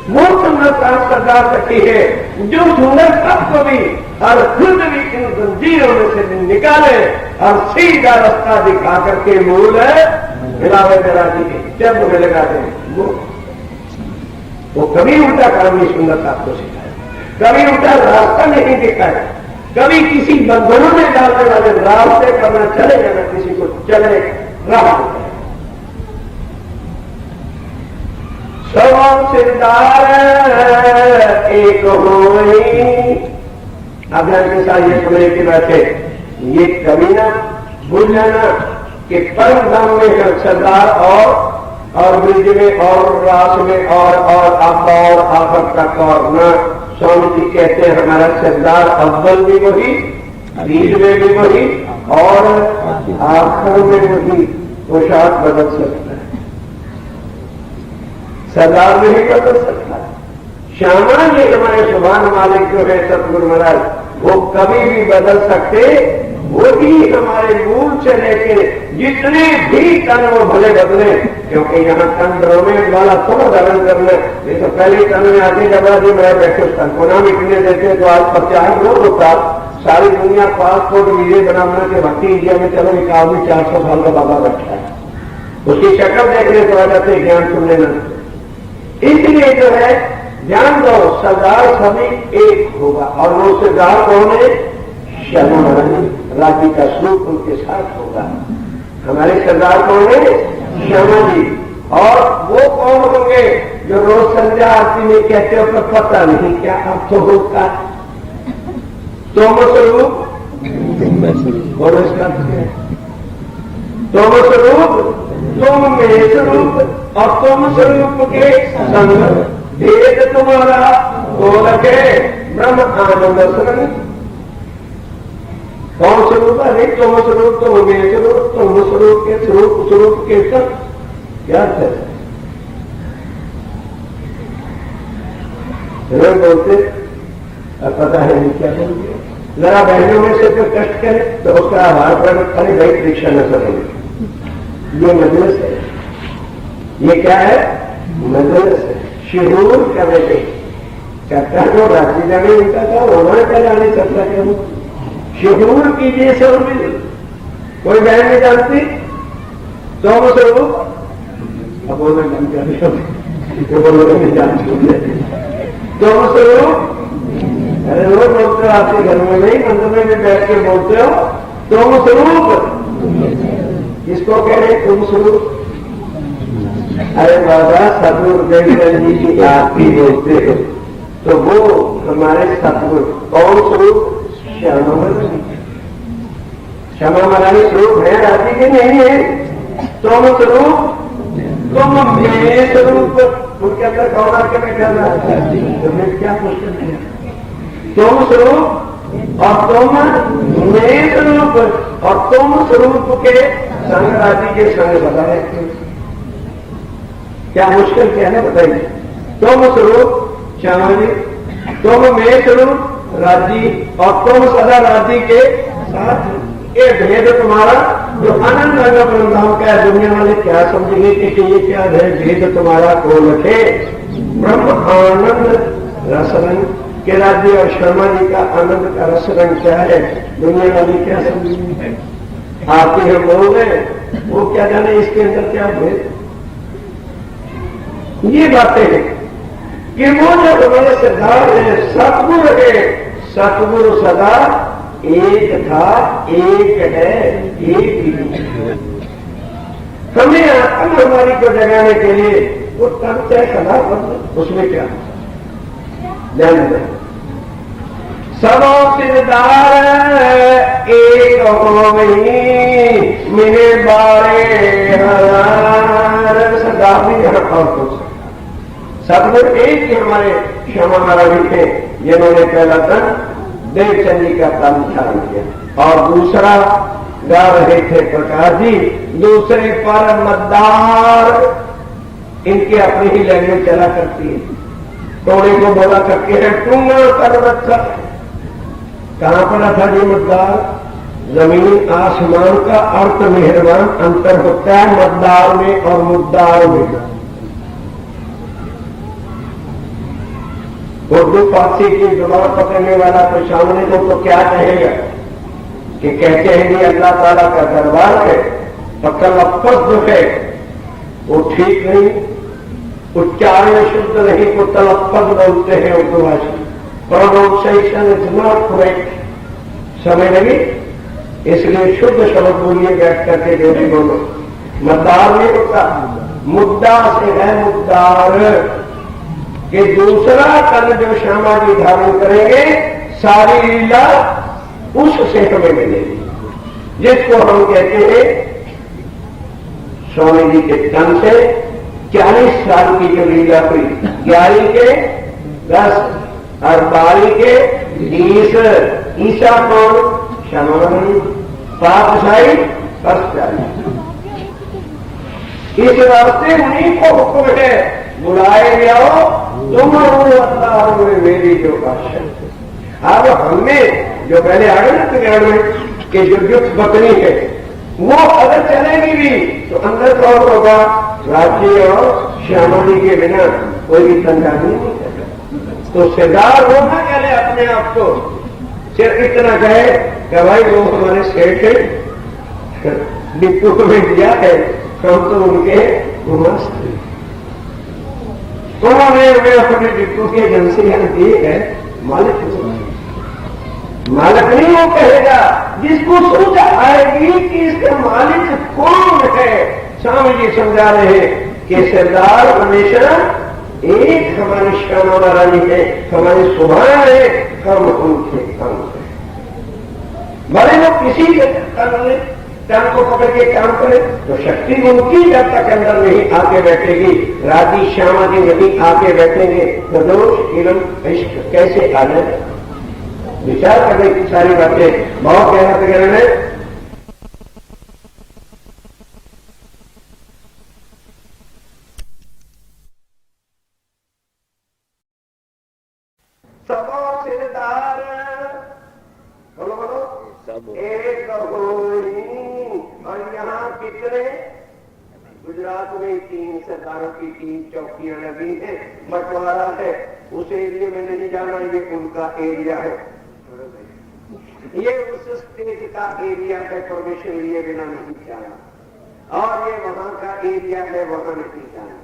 वो सुंदरता सरदार सकती है जो सुंदर सबको भी और खुद भी इन जंजीरों में से निकाले और सीधा रास्ता दिखा करके मूल मिलावे मेरा जी के जब में लगा दे। वो कभी उल्टा काम नहीं सुंदरता को सिखाए, कभी उल्टा रास्ता नहीं दिखाए, कभी किसी बंधनों में डालने वाले रास्ते करना चले जाना किसी को चले राह देता है। सब सिरदार एक होई। अगर के साथ ये समझ के बैठे, ये कभी ना भूल जाना कि परम धाम में है सरदार और ब्रिज में और रास में और अब और आखिर तक और न। स्वामी जी कहते हैं हमारा सरदार अव्वल भी वही, बीच में भी वही और आखिर में वही। वो शायद बदल सकता है, सरदार नहीं बदल सकता। श्यामा जी हमारे सुभान मालिक जो है सतगुरु महाराज, वो कभी भी बदल सकते। वो भी हमारे मूल से लेके जितने भी तन वो भले बदले, क्योंकि यहाँ तन ड्रोने वाला थोड़ा धारण करना। ये तो पहले तन में आके जब आदमी मैं बैठे उस तन को नाम इतने देते तो आज 50 लोग होता। सारी दुनिया पासपोर्ट वीजे बनाना के भक्ति इंडिया में चलो एक आदमी 400 साल का बाबा बैठा है, उसकी शक्ल देखने तो आ जाते ज्ञान सुनने न। इसलिए जो है ध्यान दो, सरदार सभी एक होगा। और वो सरदार कौन है? श्यामा राजी का स्वरूप उनके साथ होगा। हमारे सरदार कौन है? श्यामा जी। और वो कौन होंगे जो रोज संध्या आरती में कहते हो तो पता नहीं क्या अर्थ होगा। तुम स्वरूप और इसका तुम स्वरूप, तुम मेरे स्वरूप और तुम स्वरूप के संग भेद तुम्हारा गोलके ब्रह्म आनंद सरंग। कौन स्वरूप है? तुम स्वरूप, तुम मेरे स्वरूप, तुम स्वरूप के स्वरूप के संग क्या है? बोलते पता है नहीं क्या बोलिए। जरा बहनों में से कोई कष्ट करे तो उसका आभार प्रकट करे, भाई दीक्षा न सके। ये मजलिस है, ये क्या है? मजलिस है। शिहूर करने के चर्चा जो राशि जाने उनका था उन्होंने क्या जाने चर्चा करूं। शिहूर कीजिए सब मिल। कोई बहन नहीं जानती तो वो स्वरूप अब बोलना नहीं जानती तो वो स्वरूप। अरे रोज बोलते हो आपके घर में नहीं, मंदिर में बैठ के बोलते हो तुम स्वरूप। किसको कह रहे तुम स्वरूप? अरे बाबा सतगुरु देवचंद जी की आरती बोलते हो तो वो हमारे सतगुरु कौन स्वरूप? श्यामा महारानी। श्यामा महारानी स्वरूप है राजी के नहीं है? तुम स्वरूप, तुम मेरे स्वरूप। उनके अंदर कौन आके बैठा है? तुम्हें क्या मुश्किल है? तुम स्वरूप और तुम मेरे स्वरूप और तुम स्वरूप के संग राजी के संग बता रहे। क्या मुश्किल क्या है बताइए? तुम स्वरूप श्यामा जी, तुम मेरे स्वरूप राजी और तुम सदा राजी के साथ। ये भेद तुम्हारा जो आनंद रंग वृंदावन का है। दुनिया वाले क्या समझेंगे कि ये क्या है? भेद तुम्हारा को रखे ब्रह्म आनंद रसरंग के राज्य और शर्मा जी का आनंद का रसरंग क्या है? दुनिया वाले क्या समझेंगे? आते हैं बोल रहे, वो क्या जाने इसके अंदर क्या भेद। ये बातें हैं कि वो जो हमारे सरदार है सतगुरु है। सतगुरु सदा एक था, एक है, एक ही। हमें हमारी को जगाने के लिए वो तन चाहे सदा बदल, उसमें क्या ध्यान दें। सबो सिरदार एक होई मेरे बारे सरदार भी यहाँ और कुछ सतगुरु एक ही हमारे श्यामा महाराज जी थे जिन्होंने पहला तन देवचंदी का काम धारण किया और दूसरा गा रहे थे प्रकाश जी, दूसरे पर मद्दार, इनकी अपनी ही लैंग्वेज चला करती है। तोड़े को बोला करते हैं टूंगा कर रखा। कहां पड़ा था जी मद्दार? जमीन आसमान का अर्थ मेहरबान अंतर होता है मद्दार में और मुद्दार में। उर्दू फारसी की जुबान पकड़ने वाला तो सामने तो क्या कहेगा कि कहते हैं कि अल्लाह ताला का दरबार है, पक्का लफ्ज़ जो है वो ठीक नहीं, उच्चारण शुद्ध नहीं, को तलफ्फ़ुज़ बोलते हैं उर्दू भाषा। Pronunciation is not correct. समझ लगी? इसलिए शुद्ध शब्द बोलिए बैठ करके जो भी बोलो। मद्दार नहीं होता, मुद्दा से है मुद्दार कि दूसरा तन जो श्यामा जी धारण करेंगे सारी लीला उससे हमें मिलेगी, जिसको हम कहते हैं स्वामी जी के तन से 40 साल की जो लीला हुई, 11 के 10 और 12 के 20 ईसा कौन? श्यामानंद पातशाही पश्चाली। इस रास्ते उन्हीं को हुक्म है बुलाए जाओ तुम अल्लाह में मेरी जो भाषा। अब हमने जो पहले आ गए ना त्रिज्ञान में कि जो युक्त बकनी है वो अगर चलेगी भी तो अंदर कौन होगा? राज्य और श्यामा जी के बिना कोई भी संचालन नहीं करता। तो सरदार होना चले अपने आप को, सिर्फ इतना कहे कि भाई वो हमारे सेठ है, डिप्टी में दिया है, हम तो उनके मस्त। उन्होंने वे अपने डिप्टी की एजेंसियां दी है, मालिक नहीं वो कहेगा, जिसको सोच आएगी कि इसका मालिक कौन है। स्वामी जी समझा रहे कि सरदार हमेशा एक हमारी श्यामा महारानी है, हमारी सुभान है, हम उनके काम है। भले वो किसी के तन को पकड़ के काम करे तो शक्ति उनकी जब तक अंदर नहीं आके बैठेगी, राजी श्यामा जी नहीं आके बैठेंगे तो दोष इल्म इश्क कैसे आ जाए? विचार करने की सारी बातें बहुत गहरा गहरा है। सबो सिरदार बोलो बोलो सब एक होनी। और यहाँ कितने? गुजरात में 3 सरदारों की 3 चौकियां लगी है, बंटवारा है। उस एरिया में नहीं जाना, ये उनका एरिया है, ये उस स्टेट का एरिया है, परमिशन लिए बिना नहीं जाना। और ये वहां का एरिया है, वहां नहीं जाना।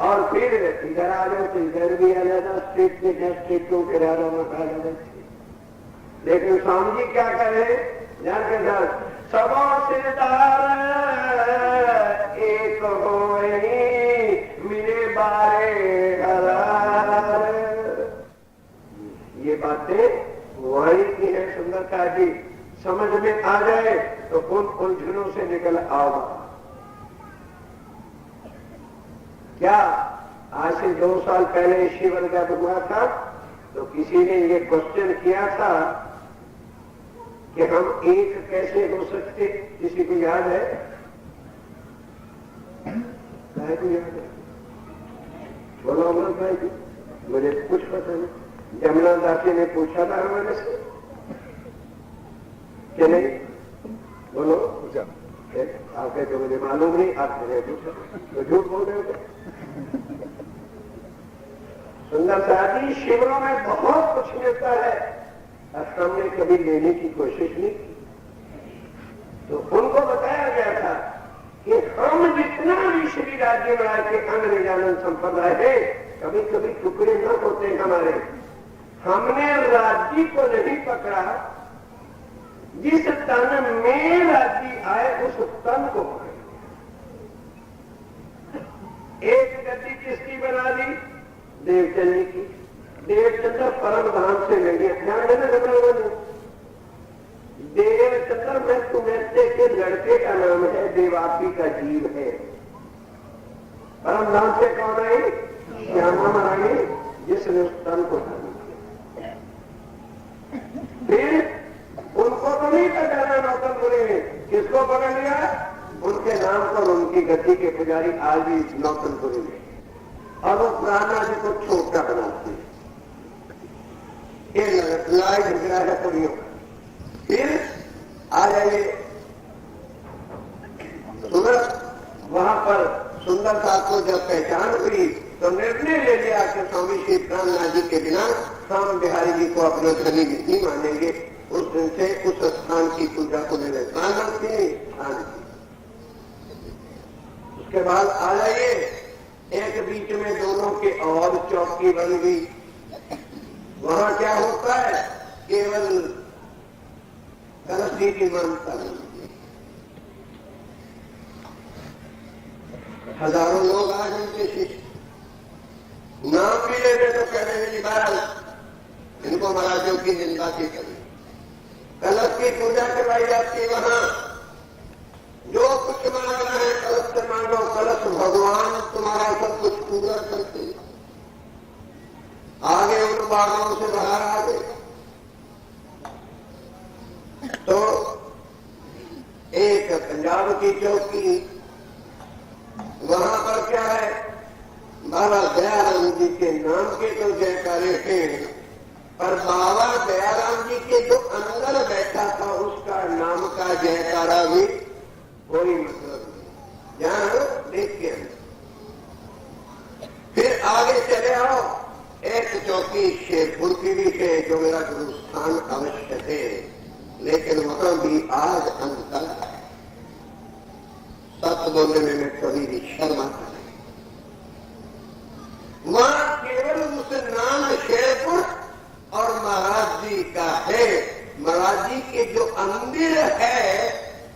और फिर इधर आ जाओ तो इधर भी आ जाना, स्टेट के 10 स्टेटों के राजा में आ जाना। लेकिन स्वामी जी क्या करें जान के साथ सबो सिरदार एक होए मेरे बारे हरार। ये बातें वाणी की है सुंदरता जी, समझ में आ जाए तो उन उलझनों से निकल आओ। क्या आज से 2 साल पहले शिविर जब हुआ था तो किसी ने ये क्वेश्चन किया था कि हम एक कैसे हो सकते? किसी को याद है? को याद है? बोलो अमर भाई जी, मुझे कुछ पता नहीं। जमुना दासी ने पूछा था हमारे से कि नहीं? बोलो आपके तो मुझे मालूम नहीं, आप मैंने पूछा तो झूठ बोल रहे थे। सुंदर साथी, शिविरों में बहुत कुछ मिलता है और हमने कभी लेने की कोशिश नहीं की। तो उनको बताया गया था कि हम जितना भी श्री राज्य महाराज के अंग निजानंद संप्रदाय है, कभी कभी टुकड़े न होते हमारे। हमने राज्य को नहीं पकड़ा, जिस तन में राज्य आए उस तन को पकड़ा। एक गद्दी किसकी बना दी? देवचंदी की। देवचंद्र परम धाम से नहीं, ध्यान देना घबराना। देवचंद्र में तुम्हें के लड़के का नाम है, देवापी का जीव है। परम धाम से कौन आई? श्यामा रानी जिसने उस तन को धारण किया। फिर उनको तो नहीं पहचाना नौतनपुरी ने, किसको पकड़ लिया? उनके नाम पर उनकी गति के पुजारी आज भी नौतनपुरी में, और वो प्राणा जी को छोटा बनाती है। ये लड़ाई झगड़ा है पुरियों का। फिर आ जाइए सूरत, वहां पर सुंदर साथ को जब पहचान हुई तो निर्णय ले लिया कि स्वामी श्री प्राणनाथ जी के बिना हम बिहारी जी को अपना धनी नहीं मानेंगे। उस दिन से उस स्थान की पूजा को ले प्राणनाथ की स्थान की। उसके बाद आ जाइए, एक बीच में दोनों के और चौकी बन गई। वहां क्या होता है? केवल कलश जी की मानता है। हजारों लोग आज उनके शिष्य नाम भी लेते तो कह रहे हैं महाराज इनको महाराजों की निंदा की करें। कलश की पूजा करवाई जाती है। वहां जो कुछ मांगना है कलश से मांगो, कलश भगवान तुम्हारा सब कुछ पूरा करते। आगे उन बागों से बाहर आ गए तो एक पंजाब की चौकी, वहां पर क्या है? बाबा दयाराम जी के नाम के तो जयकारे हैं, पर बाबा दयाराम जी के जो अंदर बैठा था उसका नाम का जयकारा भी कोई मतलब नहीं। यहां देखिए, फिर आगे चले आओ। एक चौकी शेरपुर की भी है जो मेरा गुरु स्थान अवश्य है, लेकिन वहां भी आज अंतर सत्य बोलने में कभी भी शर्म आता नहीं। वहां केवल उस नाम शेरपुर और महाराज जी का है। महाराज जी के जो मंदिर है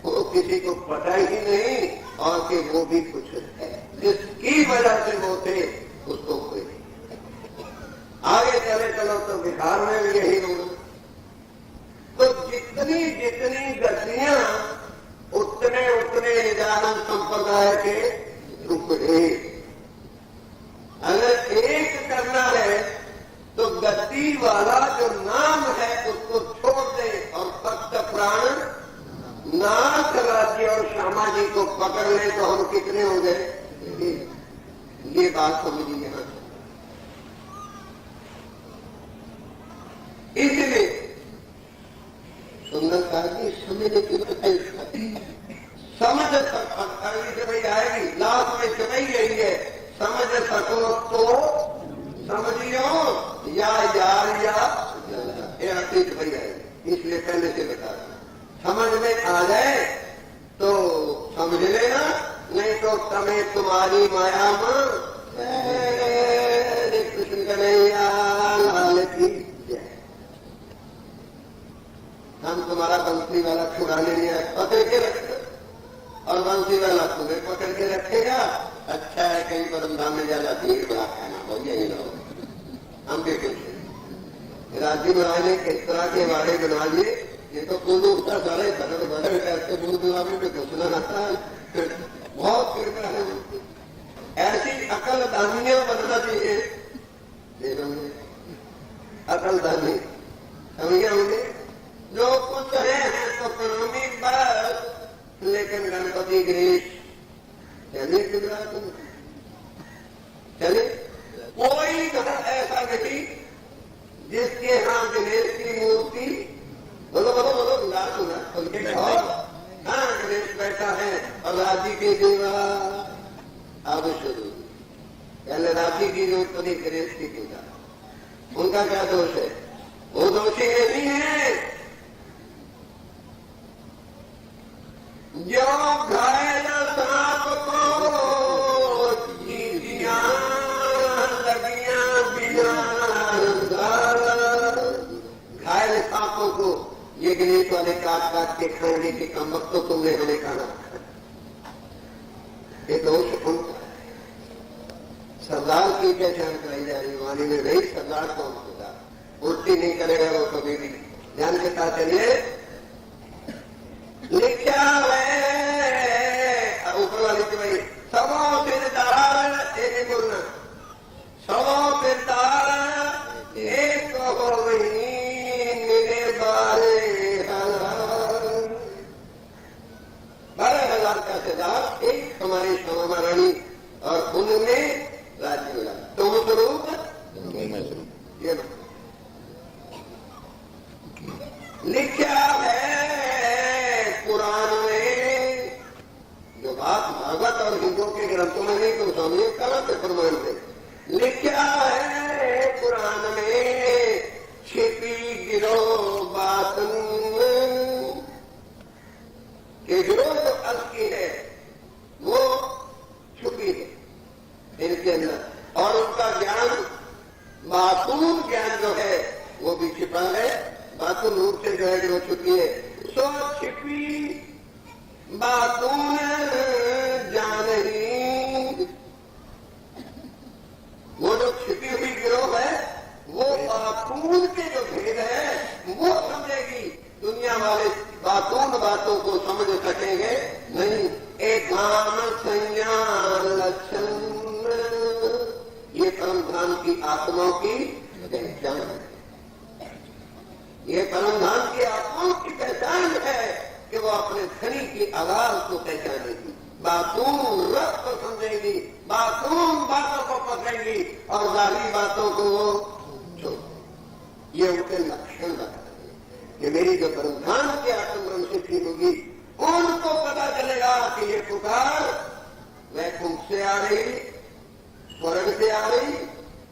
वो किसी को पता ही नहीं, और कि वो भी कुछ है जिसकी वजह से वो थे उसको कोई नहीं। आगे चले चलो तो बिहार में भी यही होगा। तो जितनी जितनी गतियां उतने उतने निदान संप्रदाय के टुकड़े। अगर एक करना है तो गति वाला जो नाम है उसको छोड़ दे और तख्त प्राण नाथ राज्य और श्यामा जी को पकड़ ले तो हम कितने हो गए? ये बात समझिए यहां। इसलिए सुंदरता की समझने की समझ भाई आएगी, लास्ट में चुनाई गई है। समझ सको तो समझियो या यार या अतीत भाई आएगी। इसलिए पहले से बता रहा, समझ में आ जाए तो समझ लेना, नहीं तो तमें तुम्हारी माया मां कृष्ण कन्हैया लाल की। हम तुम्हारा बंसी वाला छुड़ाने नहीं आए, पकड़ के रखे, और बंसी वाला तुम्हें पकड़ के रखेगा। अच्छा है कहीं परमधाम में ज्यादा भीड़ बड़ा खाना हो, यही लोग हम भी कुछ राजी महाराज ने किस तरह के वाड़े बना लिए। ये तो कुल उठता सारे बदल बदल करके मूल दिमाग में घुसना आता है। बहुत कृपा है, ऐसी अकल दानियां बनना चाहिए। अकल दानी समझे होंगे जो कुछ है तो कानूनी बात, लेकिन गणपति गिरीश चले गुजरात में चले। कोई घर ऐसा नहीं जिसके यहाँ गणेश की मूर्ति बोलो बोलो बोलो हाँ गणेश बैठा है और राजी की सेवा अब शुरू। पहले राजी की जो उत्पत्ति गणेश की पूजा, उनका क्या दोष है? वो दोषी ये नहीं है जो घायल सांप को चीटियां लगियां बिना, घायल सांपों को ये गणेश वाले काट काट के खाने के कम वक्त तो तुमने हमें खाना। ये दोष उनका। सरदार की पहचान कराई जा रही वाली में नहीं, सरदार कौन होगा? उल्टी नहीं करेगा वो कभी भी। ध्यान के साथ चलिए, लिखा है ऊपर वाली की भाई सबों से बोलना सवा पितार एक हो मेरे बारे 12,000 का सिद्धार्थ एक हमारी श्यामा महारानी और उनमें राज्य मिला। तुम स्वरूप ये लिखा है कुरान में, जो बात भागवत और हिंदुओं के ग्रंथों में नहीं तो स्वामी कला से प्रमाण थे। लिखा है कुरान में छिपी गिरो बात के गिरो जो अर्थ की है वो छुपी है इनके अंदर, और उनका ज्ञान मासूम ज्ञान जो है वो भी छिपा है, बातून रूप से जो है जो छुपी है। सो छिपी बातून जान ही, वो जो छिपी हुई गिरोह है वो बातून के जो भेद है वो समझेगी। दुनिया वाले बातून बातों को समझ सकेंगे नहीं। एक गान संज्ञान लक्षण, ये परम धाम की आत्माओं की पहचान है। ये परम धाम की आत्माओं की पहचान है कि वो अपने धनी की आवाज को पहचानेगी, बातून रस को समझेगी, बातून बातों को पकड़ेगी और जाली बातों को छोड़। ये उनके लक्षण बताएंगे कि मेरी जो परम धाम की आत्मरण सिद्धि होगी उनको पता चलेगा कि ये पुकार वैकुंठ से आ रही, स्वर्ग से आ रही,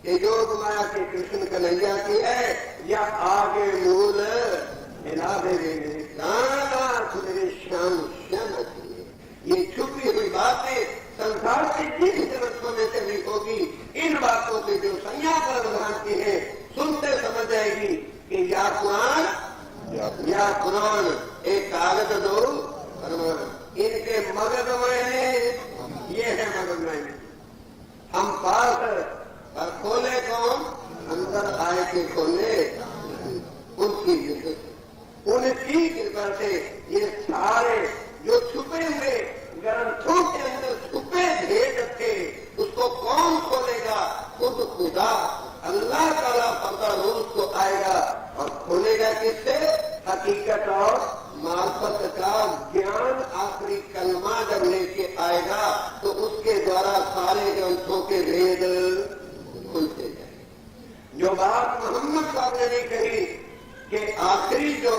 ये योग माया के कृष्ण कन्हैया की है, या आगे मूल हिला देवे मेरे श्याम श्याम की। ये छुपी हुई बातें संसार के जिन ग्रंथों में से भी होगी, इन बातों की जो संज्ञा परम की है सुनते समझ जाएगी कि या कुरान एक कागज दो परमान, इनके मगज में ये है मगज में हम पास और खोले कौन, अंदर आए के खोले उनकी कृपा से ये सारे जो छुपे हुए ग्रंथों के अंदर छुपे भेद थे उसको कौन खोलेगा, खुद खुदा अल्लाह ताला पर्दा रोज को आएगा और खोलेगा किससे, हकीकत और मार्फत का ज्ञान आखिरी कलमा जब लेके आएगा तो उसके द्वारा सारे ग्रंथों के भेद खुलते जाए। जो बात मोहम्मद साहब ने नहीं कही कि आखिरी जो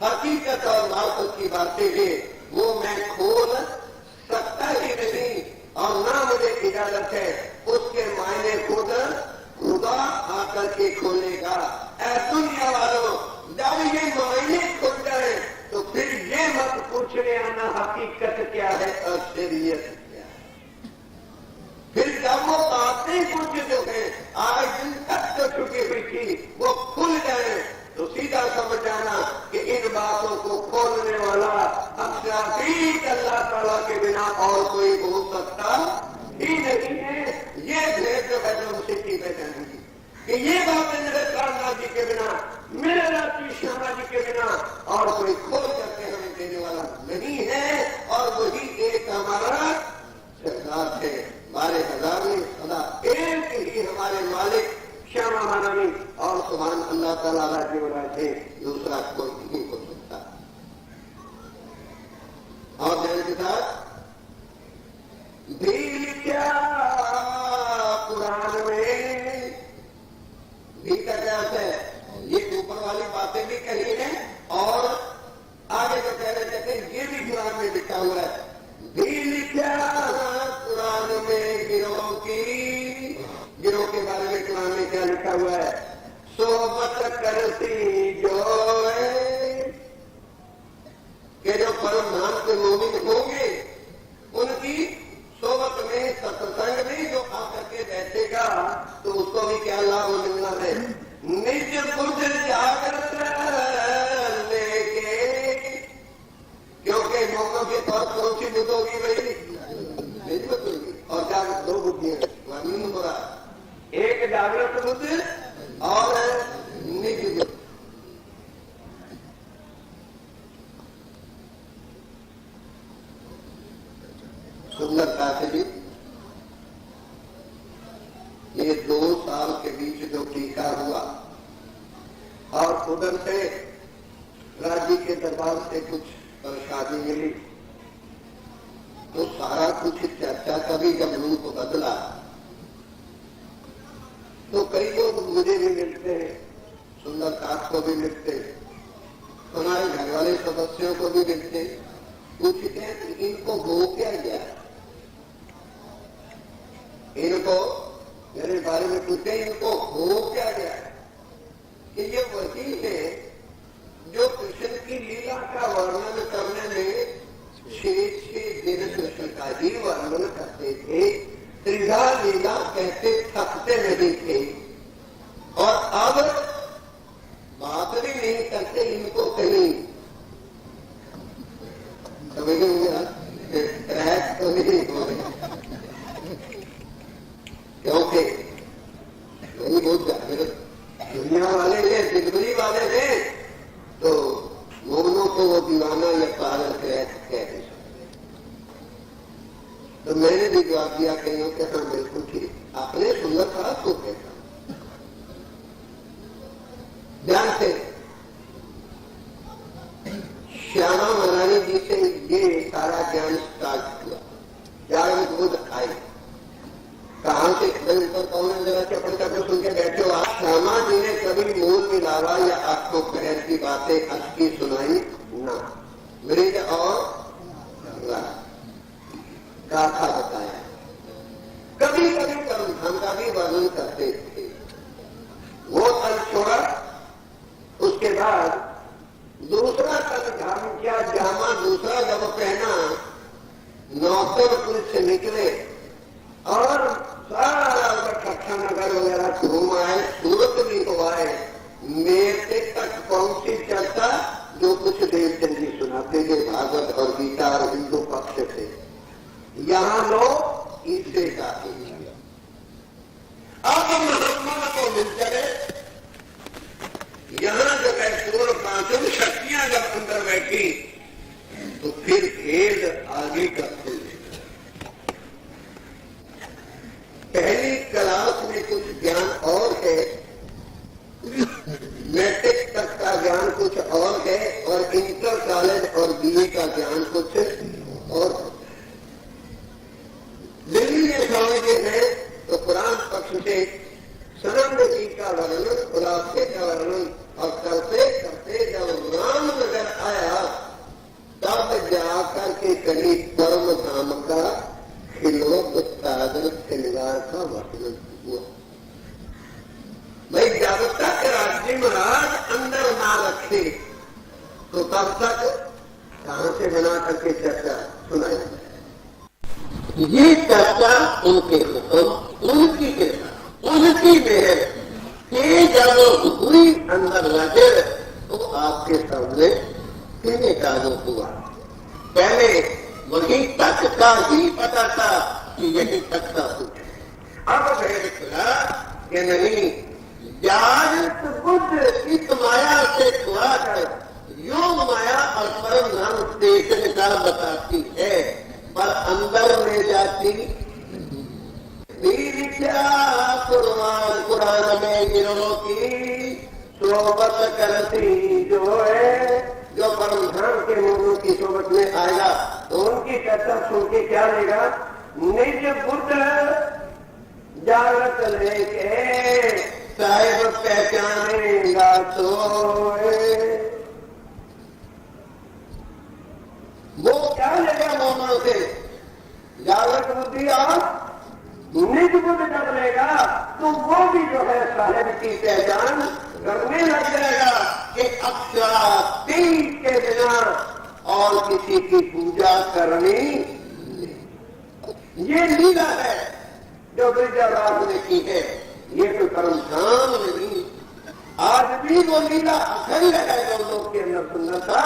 हकीकत और मार्फत की बातें हैं वो मैं खोल सकता ही नहीं और ना मुझे इजाजत है, उसके मायने खुद खुदा आकर के खोलेगा। दुनिया वालों जब ये मायने खुल जाए तो फिर ये मत पूछने आना हकीकत क्या है और शरीयत क्या है। फिर जब वो बातें कुछ जो है आज दिन तक जो छुपी हुई थी वो खुल जाए तो सीधा समझ जाना कि इन बातों को खोलने वाला अक्षरातीत अल्लाह ताला के बिना और कोई हो सकता ही नहीं है। ये भेद जो है जो सिद्धि पहचानेगी कि ये बातें मेरे कान्हा जी के बिना, मेरे राष्ट्रीय श्यामा जी के बिना और कोई खोल करके हमें देने वाला नहीं है। और वही एक हमारा सरदार है, 12,000 में सदा एक ही हमारे मालिक श्यामा महारानी और सुभान अल्लाह ताला राज्य वाला है, दूसरा कोई नहीं हो सकता। और ध्यान के साथ भी क्या कुरान में भी का क्या है, ये ऊपर वाली बातें भी कही है और आगे जो कह रहे थे ये भी कुरान में लिखा हुआ है। भी लिखा कुरान में गिरोह के बारे में कुरान में क्या लिखा हुआ है, सोबत करती जो है कि जो परम धाम के मोमिन होंगे उनकी सोबत में सत्संग में जो आकर के बैठेगा तो उसको भी क्या लाभ मिलना है, निज बुद्ध जागृत लेके, क्योंकि मौकों के तौर कौन सी बुद्ध होगी भाई, निज बुद्ध होगी और जागृत दो बुद्धियां मालूम हो रहा, एक जागृत बुद्ध और निज बुद्ध। और उधर से राज्य के दरबार से कुछ प्रसादी मिली। तो सारा कुछ चर्चा कभी जब रूप बदला तो कई लोग मुझे भी मिलते हैं, सुंदरकांत को भी मिलते, हमारे घर वाले सदस्यों को भी मिलते, पूछते हैं कि इनको हो क्या गया, इनको मेरे बारे में पूछते इनको हो क्या गया। कि ये वही है जो कृष्ण की लीला का वर्णन करने में 6 दिन कृष्ण का ही वर्णन करते थे, त्रिधा लीला कहते थकते नहीं थे, और अब बात भी नहीं करते इनको कहीं ट्रैक तो नहीं हो रहे, क्योंकि वही बहुत जागृत दुनिया वाले थे, दिग्गज वाले थे, तो मोहनों को वो दीवाना या पागल ट्रैक कहते। तो मैंने भी जवाब दिया कहीं कि हाँ बिल्कुल ठीक, आपने सुंदर कहा तो कहता ध्यान से। श्यामा महारानी जी से ये सारा ज्ञान स्टार्ट हुआ, जागृत बुद्ध आए। कहां से ऊपर कौन जरा चपड़ चपड़ सुन के बैठे हो आप। श्यामा जी ने कभी मुंह की लावा या आंखों पैर की बातें अच्छी सुनाई ना, मृग और गाथा बताया, कभी कभी कर्मधाम का भी वर्णन करते थे। वो तल छोड़ा, उसके बाद दूसरा तल धारण किया, जामा दूसरा जब पहना, नौतनपुर से निकले और सारा कक्षा नगर वगैरह घूम आए, सूरत भी हो आए, मेरे तक पहुंची चर्चा जो कुछ देवचंद जी सुनाते थे भागवत और गीता और हिंदू पक्ष से। यहाँ लोग इससे जाते हैं। अब महात्मा को मिल चले, यहाँ जो है पूर्ण पांचों शक्तियां जब अंदर बैठी तो फिर भेद आगे का खुल। पहली क्लास में कुछ ज्ञान और है, मैट्रिक तक का ज्ञान कुछ और है, और इंटर कॉलेज और बीए का ज्ञान कुछ और। दिल्ली में समझते हैं तो पुराण पक्ष से सनंद जी का वर्णन, खुलासे का वर्णन, और करते करते जब रामनगर आया तब जाकर के करीब परम धाम का खिलोक सागर श्रृंगार का वर्णन हुआ। भाई जब तक राज्य महाराज अंदर ना रखे तो तब तक कहां से बना करके चर्चा सुनाई। ये चर्चा उनके हुक्म, उनकी कृपा, उनकी मेहर के जब हुई अंदर लगे तो आपके सामने कहने का जो हुआ। पहले वही तक का ही पता था कि यही तक का कुछ, अब भेद खुला कि नहीं, जागृत बुद्ध इस माया से छुड़ा कर योग माया और परम धाम स्टेशन का बताती है, पर अंदर ले जाती। पुराण में गिरोह की सोबत करती जो है, जो परम धाम के मुंह की सोबत में आएगा तो उनकी चर्चा सुन के क्या लेगा। निज बुद्ध जागृत लेके साहिब पहचानेगा तो वो क्या लेगा मोहम्मद से। जागृत बुद्धि और निज बुद्ध जब लेगा तो वो भी जो है साहिब की पहचान करने लग जाएगा कि अक्षरातीत के बिना और किसी की पूजा करनी। ये लीला है जो वृंदावन ने की है, ये तो परम धाम नहीं। आज भी वो लीला अखंड है, जो लोग के अंदर सुंदरता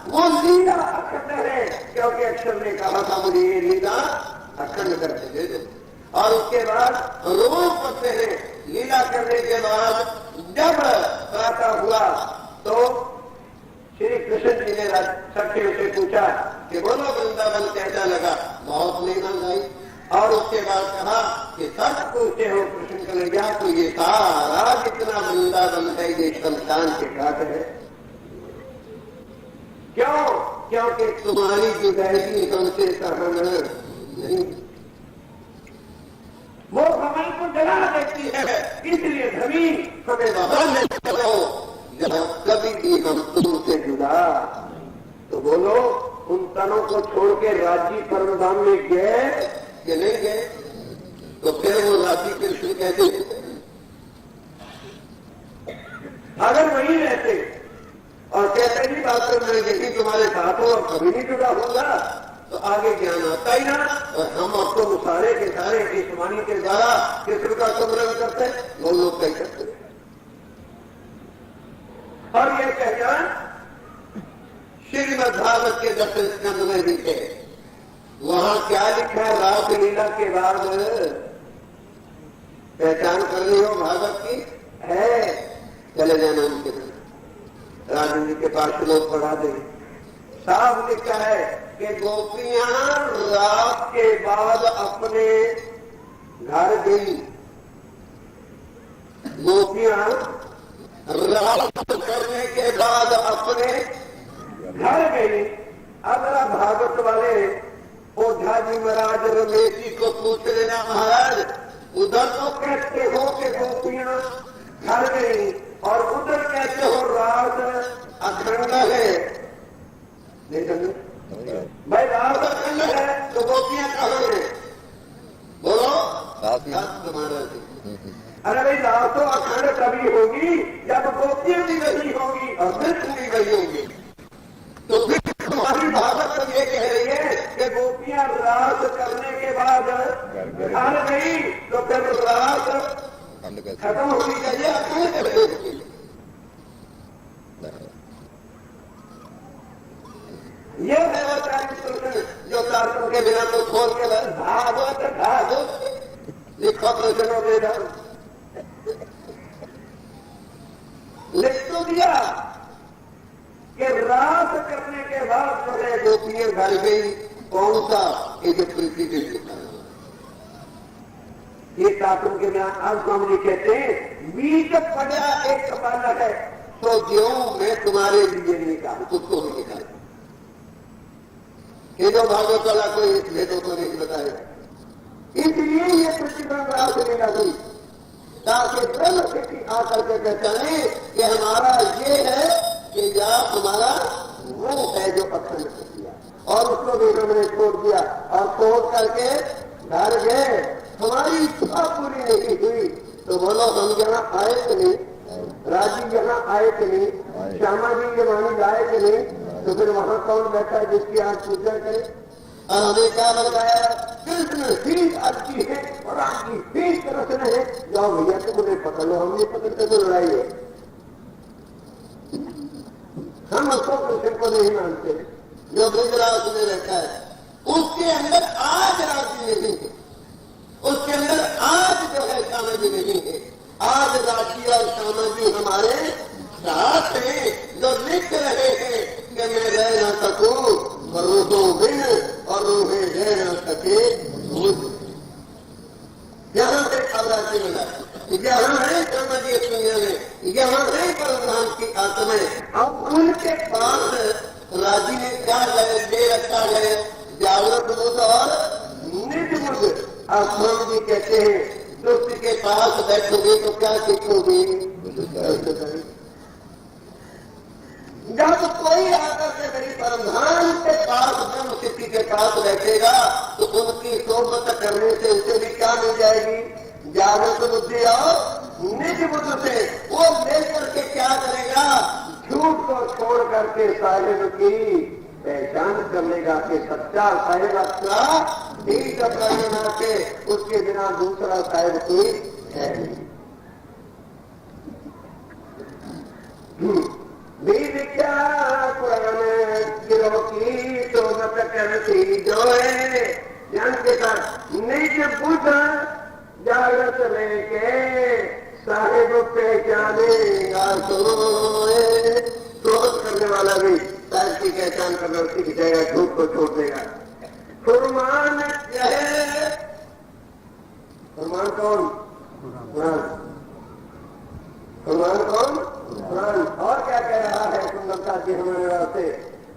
वो लीला अखंड है, क्योंकि अक्षर ने कहा था मुझे ये लीला अखंड करके दे दो। और उसके बाद रोज करते हैं, लीला करने के बाद जब प्रातः हुआ तो श्री कृष्ण जी ने सखियों से पूछा कि बोलो वृंदावन कैसा लगा। बहुत लीला गाई, और उसके बाद कहा कि सब पूछते हो कृष्ण कन्हैया, तो ये सारा जितना वृंदावन है ये सब संतान के साथ है। क्यों? क्योंकि तुम्हारी जुदाई हमसे सहन नहीं, वो हमें को जला देती है। इसलिए धनी हमें बाहर ले चलो, जब कभी भी हम तुमसे जुदा। तो बोलो, उन तनों को छोड़ के राजी परमधाम में गए कि नहीं गए? तो फिर वो राजी कृष्ण कहते, अगर वही रहते और कहते ही बात मैं यही तुम्हारे साथ हो और कभी नहीं जुड़ा होगा, तो आगे ज्ञान आता ही ना। और हम आपको सारे के सारे इस वाणी के द्वारा कृष्ण का स्मरण करते, वो लोग कही करते। और ये कहना श्रीमद्भागवत के 10 स्कंद में भी है। वहां क्या लिखा है? रास लीला के बाद पहचान कर रही हो भागवत की है, चले जाना उनके राजन जी के पास लोग पढ़ा दे। साफ लिखा है कि गोपियां रात के बाद अपने घर गई। गोपियां रात करने के बाद अपने घर गई। अगला भागवत वाले ओझा जी महाराज रमेश जी को पूछ लेना, महाराज उधर तो कहते हो कि गोपियां घर गई और उधर कहते हो रात अखंड है। नहीं भाई, रात अखंड है तो गोपियां कहाँ है? बोलो तुम्हारा। अरे भाई, रात तो अखंड तभी होगी जब गोपियां भी नहीं होगी और कृष्ण भी नहीं होगी। तो फिर तुम्हारी भागवत तो ये कह रही है कि गोपियां रात करने के बाद घर गई, तो फिर रात खत्म होनी चाहिए। ये है वो कृष्ण जो शास्त्रों के बिना तो खोल के भागवत भागवत लिखो प्रश्नों के इधर लिख तो दिया कि रात करने के बाद जो है गोपियां घर गई। कौन सा? एक प्रीति के ये शास्त्रों के बिना अब स्वामी कहते हैं बीच पड़ा एक कपाला है तो ज्यों मैं तुम्हारे लिए निकाल, उसको भी निकाल। ये जो भागवत वाला कोई भेदों को नहीं बताएगा। इसलिए ये प्रतिबंध रात लीला हुई ताकि ब्रह्म व्यक्ति आकर के पहचाने कि हमारा ये है कि या हमारा वो है जो अखंड कर दिया, और उसको भी हमने छोड़ दिया और छोड़ करके घर गए। हमारी इच्छा पूरी नहीं हुई तो बोलो, हम यहाँ आए कि नहीं? राजी यहाँ आए कि नहीं? श्यामा जी के वाणी लाए कि नहीं? तो फिर वहां कौन बैठा है जिसकी आज पूजा करे? और हमें क्या बताया? कृष्ण ही अच्छी है और आपकी ही कृष्ण है। जाओ भैया, तुम उन्हें पकड़ लो, हम ये पकड़ते तो लड़ाई है। हम उसको कृष्ण को नहीं मानते जो ब्रजराज में रहता है। उसके अंदर आज राजी नहीं है, उसके अंदर आज जो है श्यामा जी नहीं है। आज राजी और श्यामा जी हमारे साथ हैं, जो लिख रहे हैं कि मैं रह न सकूं और रूहों बिन और रूहें रह न सके मुझ। यहाँ से अब राजी मिला, यहाँ है श्यामा जी इस दुनिया में, यहाँ है परमधाम की आत्माएं। अब उनके पास राजी ने क्या ले रखा है? जागृत बुद्ध और निज बुद्ध। अब स्वामी जी कहते हैं दुष्ट के पास बैठोगे तो क्या सीखोगे? जब कोई आकर के मेरी परमधाम के पास ब्रह्म सिद्धि के पास बैठेगा तो उनकी सोबत करने से उसे भी क्या मिल जाएगी? जागृत बुद्धि और निज बुद्ध से वो लेकर के क्या करेगा? झूठ को छोड़ करके साहिब की पहचान कर लेगा कि सच्चा साहिब अच्छा ठीक अपना के उसके बिना दूसरा साहिब कोई है नहीं। विद्या पुराण गिरोह की सोबत करती जो है ज्ञान के साथ निज बुद्ध जागृत लेके साहिब पहचानेगा। सोबत करने वाला भी साहिब की पहचान करना सीख जाएगा, झूठ को छोड़ देगा। फुरमान क्या है? फुरमान कौन? फुरमान कौन? कुरान। कि हमारे वास्ते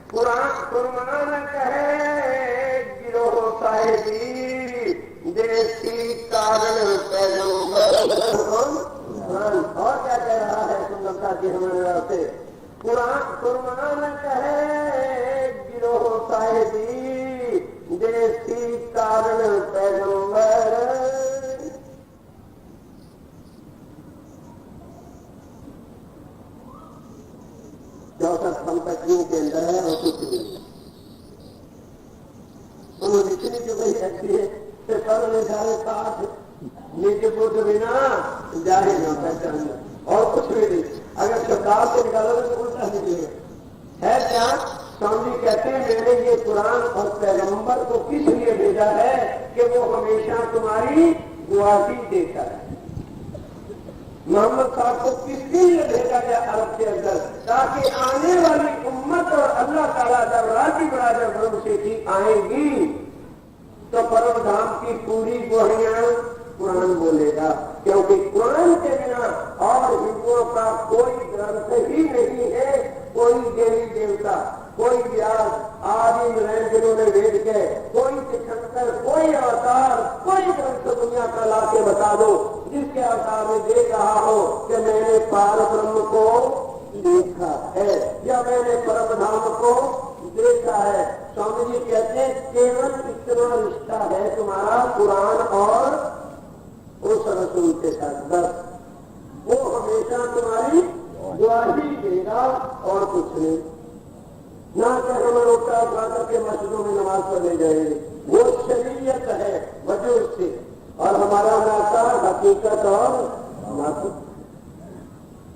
कुरान कहे गिरो साहिबी देसी कारण और क्या कह रहा है सुंदरता की हमारे वास्ते कुरान कहे गिरो साहिबी देसी कारण पैगंबर। चौसठ संपत्तियों के अंदर है और कुछ नहीं। उन्होंने इतनी जो वही अच्छी है तो कर ले जाए साथ नीचे बुद्ध बिना जाए ना पहचान और कुछ भी नहीं। अगर शब्दार्थ से निकालोगे तो उल्टा निकलेगा। है क्या? स्वामी कहते हैं मैंने ये कुरान और पैगंबर को किस लिए भेजा है कि वो हमेशा तुम्हारी गुआही देता है। मोहम्मद साहब को किस लिए भेजा गया अरब के अंदर? ताकि आने वाली उम्मत और अल्लाह ताला जब राजी बराबर धर्म से ही आएगी तो परम धाम की पूरी गुहारियां कुरान बोलेगा, क्योंकि कुरान के बिना और हिंदुओं का कोई ग्रंथ ही नहीं है, कोई देवी देवता, कोई व्यास आदि रहे जिन्होंने वेद के, कोई तीर्थंकर, कोई अवतार, कोई ग्रंथ दुनिया का ला के बता दो जिसके अवतार में देख रहा हो कि मैंने पार ब्रह्म को देखा है या मैंने परम धाम को देखा है। स्वामी जी कहते हैं केवल इतना रिश्ता है तुम्हारा कुरान और उस रसूल के साथ, बस वो हमेशा तुम्हारी गुआही देगा और कुछ नहीं। ना कि हम रोटा उठा करके मस्जिदों में नमाज पढ़ने जाएंगे, वो शरीयत है वजूद से, और हमारा नाता हकीकत और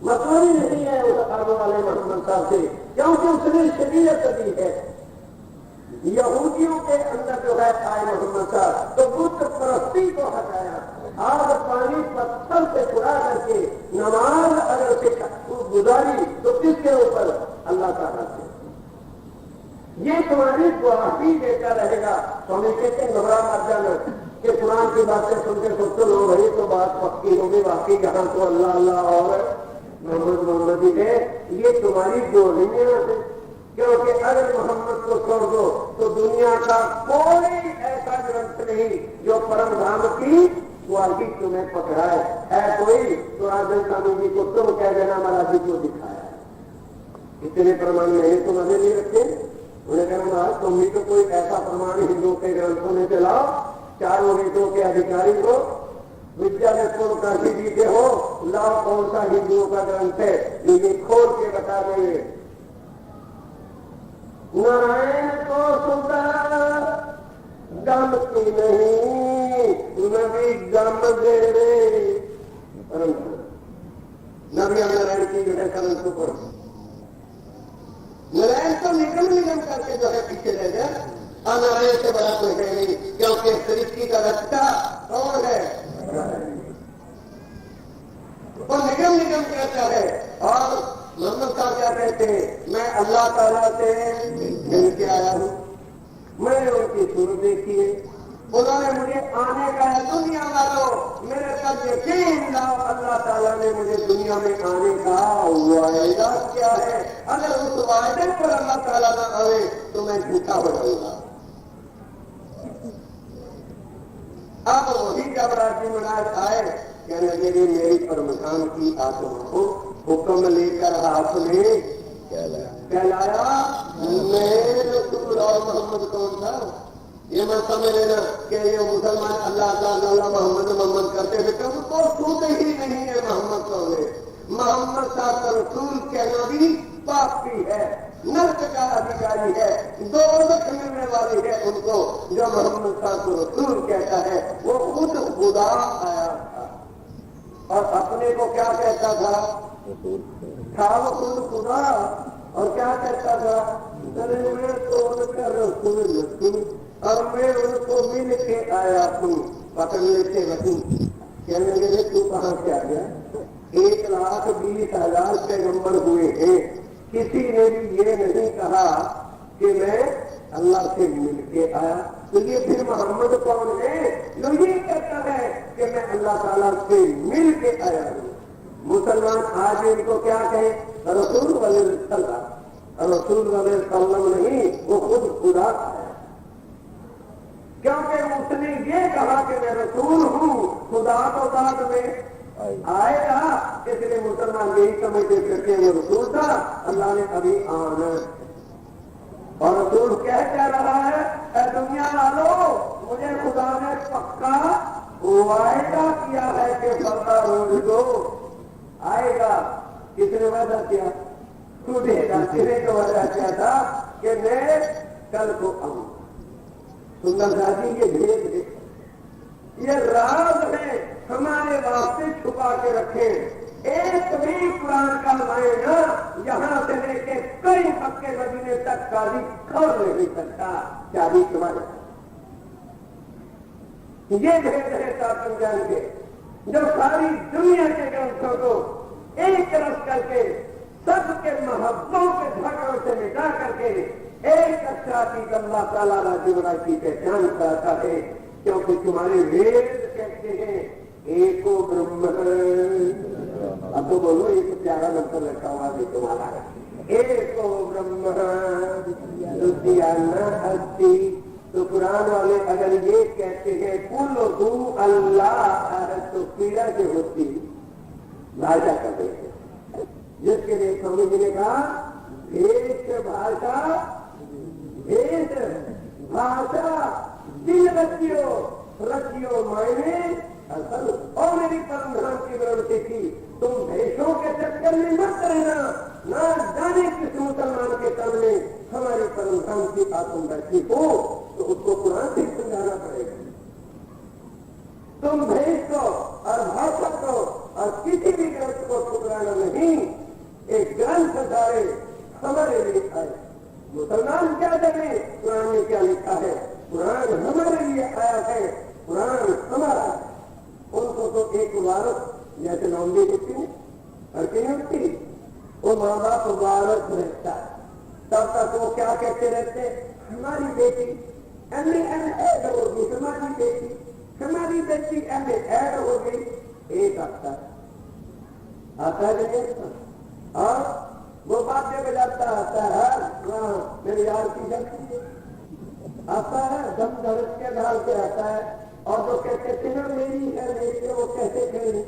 मतलब ही नहीं है उस आने वाले मोहम्मद साहब से, क्योंकि उसने शरीयत दी है। यहूदियों के अंदर जो है आए मोहम्मद साहब तो बुद्ध परस्ती को हटाया, आग पानी पत्थर से छुड़ा करके नमाज अगर से गुजारी तो किसके ऊपर? अल्लाह ताला से। ये तुम्हारी गुआही देता रहेगा। स्वामी कहते घबरा मत जाना कि कुरान की बातें सुनते सुनते लो भाई तो बात पक्की होगी, बाकी यहाँ तो अल्लाह अल्लाह और मोहम्मद ही है। ये तुम्हारी गोलियां है, क्योंकि अगर मोहम्मद को छोड़ दो तो दुनिया का कोई ऐसा ग्रंथ नहीं जो परम धाम की गुआही तुम्हें पकड़ाए। है कोई तो राजन स्वामी जी को तुम कह देना महाराज जी को दिखाया, इतने प्रमाण मैंने तुम्हारे लिए रखे। उन्हें कहना महाराज तुम भी तो कोई ऐसा प्रमाण हिंदुओं के ग्रंथों में चलाओ, चारों वेदों के अधिकारी हो, विद्यालय को काशी जीते हो, लाओ कौन सा हिंदुओं का ग्रंथ है ये खोल के बता देंगे। नारायण को सुंदर गमती नहीं, नबी गम दे रे। नबी नारायण की जो है कलम को पढ़ो। नारायण तो निगम करके जो है पीछे रह गया, और नारायण से बड़ा कोई है नहीं, क्योंकि सृष्टि का रचता कौन है? वो निगम कहता है। और मोहम्मद साहब क्या कहते हैं? मैं अल्लाह ताला से मिल के आया हूँ, मैंने उनकी सूरत देखी है, उन्होंने मुझे आने का है। दुनिया वालों मेरे साथ यकीन लाओ, अल्लाह ताला ने मुझे दुनिया में आने का वायदा क्या है। अगर उस वायदे पर अल्लाह ताला ना आए तो मैं झूठा हो जाऊंगा। अब वही जब राजी महाराज आए, कहने लगे मेरी परमधाम की आत्मा को हुक्म लेकर हाथ में कहलाया। मैं रसूल और मोहम्मद कौन था ये मत समझ लेना कि ये मुसलमान अल्लाह ताला मोहम्मद करते थे, कभी तो छूते ही नहीं है मोहम्मद कौन है। मोहम्मद साहब का रसूल कहना भी पापी है, नर्क का अधिकारी है, दोज़ख मिलने वाली है उनको जो मोहम्मद साहब को रसूल कहता है। वो खुद खुदा आया था और अपने को क्या कहता था? वो खुद खुदा और क्या कहता था? अरे मैं तो उनका रसूल और मैं उनको मिल के आया हूँ। पकड़ लेते वही कहने लगे तू कहाँ से आ गया? 1,20,000 पैगंबर हुए हैं, किसी ने भी ये नहीं कहा कि मैं अल्लाह से मिल के आया। तो ये फिर मोहम्मद कौन है जो ये कहता है कि मैं अल्लाह ताला से मिल के आया हूँ? मुसलमान आज इनको क्या कहे? रसूल वल्लल्लाह रसूल वाले सल्लम नहीं, वो खुद खुदा है। क्योंकि उसने ये कहा कि मैं रसूल हूँ, खुदा तो बाद में आएगा, इसलिए मुसलमान यही समझते करके वो रसूल था, अल्लाह ने अभी आना। और रसूल क्या रहा है, दुनिया वालों, मुझे खुदा ने पक्का वायदा किया है कि बड़ा रोज को आएगा। किसने वादा किया? सुनेगा। किसने को वादा किया था कि मैं कल को आऊंगा। सुंदर दादी ये भेद है, ये राज है, हमारे वास्ते छुपा के रखे। एक भी कुरान का मायना यहां से लेके कई पक्के मदीने तक काजी खोल नहीं सकता। चाबी तुम्हारे, ये भेद है ताकत जान के, जो सारी दुनिया के ग्रंथों को एक तरफ करके सबके महब्बों के झगड़ों से मिटा करके एक अच्छा चीज अल्लाह ताला राजी की पहचान कराता है। क्योंकि तुम्हारे वेद कहते हैं एको ब्रह्म। अब तो बोलो, एक प्यारा नंबर रखा हुआ है तुम्हारा, एको ब्रह्म द्वितीया न अस्ति। तो कुरान वाले अगर ये कहते हैं कुल हु अल्लाह, तो पीड़ा जो होती भाषा कर देते, जिसके लिए स्वामी जी ने कहा भेष भाषा, भेष भाषा दिल रचियो मायने असल। और मेरी परमधाम की विनती थी, तुम भेषों के चक्कर में मत रहना, ना जाने किस मुसलमान के तन में हमारी परमधाम की आत्म बैठी हो, तो उसको कुरान से समझाना पड़ेगा। तुम भेष को और भाषा को और किसी भी ग्रंथ को ठुकराना नहीं। एक ग्रंथ सारे हमारे लिए आए। मुसलमान क्या जाने कुरान में क्या लिखा है? कुरान हमारे लिए आया है, कुरान हमारा है। उनको तो एक वारस जैसे नौंदी होती है और क्यों होती, वो माँ बाप वारस रहता है, तब तक वो क्या कहते रहते, हमारी बेटी एड होगी, हमारी बेटी एड होगी। एक आता है और वो बातें बजाता आता है, मेरे यार की शक्ति आता है, दम धड़क के ढाल के आता है। और जो कहते थे ना मेरी है, वो कैसे खेले,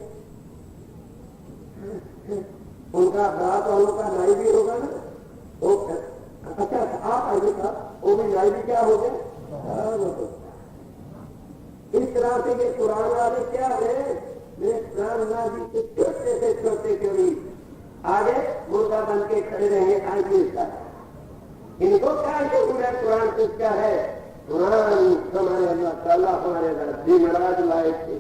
उनका रात वालों का नाई भी होगा ना, वो अच्छा आप आइए था, वो भी नाई भी क्या हो गए। इस तरह से ये कुरान वाले क्या है, जी के छोटे से छोटे के भी आगे मुर्गा बन के खड़े रहेंगे। आगे इनको क्या है, पूरा कुरान से क्या है, कुरान हमारे अल्लाह ताला हमारे जी महाराज लाए थे।